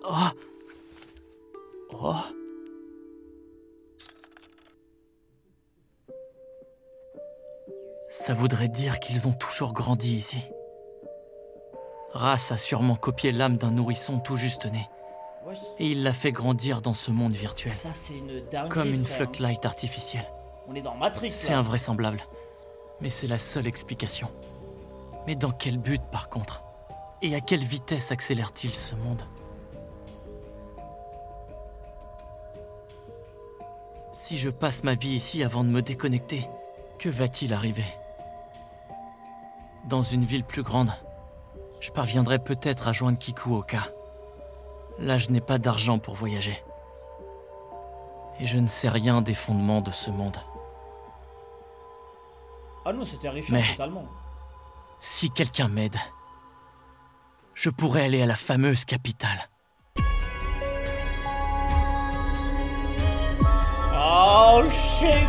Oh. Oh. Ça voudrait dire qu'ils ont toujours grandi ici. Race a sûrement copié l'âme d'un nourrisson tout juste né. Et il l'a fait grandir dans ce monde virtuel. Ça, c'est une dinguerie, comme une frère. floodlight artificielle. On est dans Matrix. C'est invraisemblable. Mais c'est la seule explication. Mais dans quel but, par contre? Et à quelle vitesse accélère-t-il ce monde? Si je passe ma vie ici avant de me déconnecter, que va-t-il arriver? Dans une ville plus grande, je parviendrai peut-être à joindre Kikuoka. Là, je n'ai pas d'argent pour voyager. Et je ne sais rien des fondements de ce monde. Ah non, c'est terrifiant, Mais totalement. si quelqu'un m'aide, je pourrais aller à la fameuse capitale. Oh shit!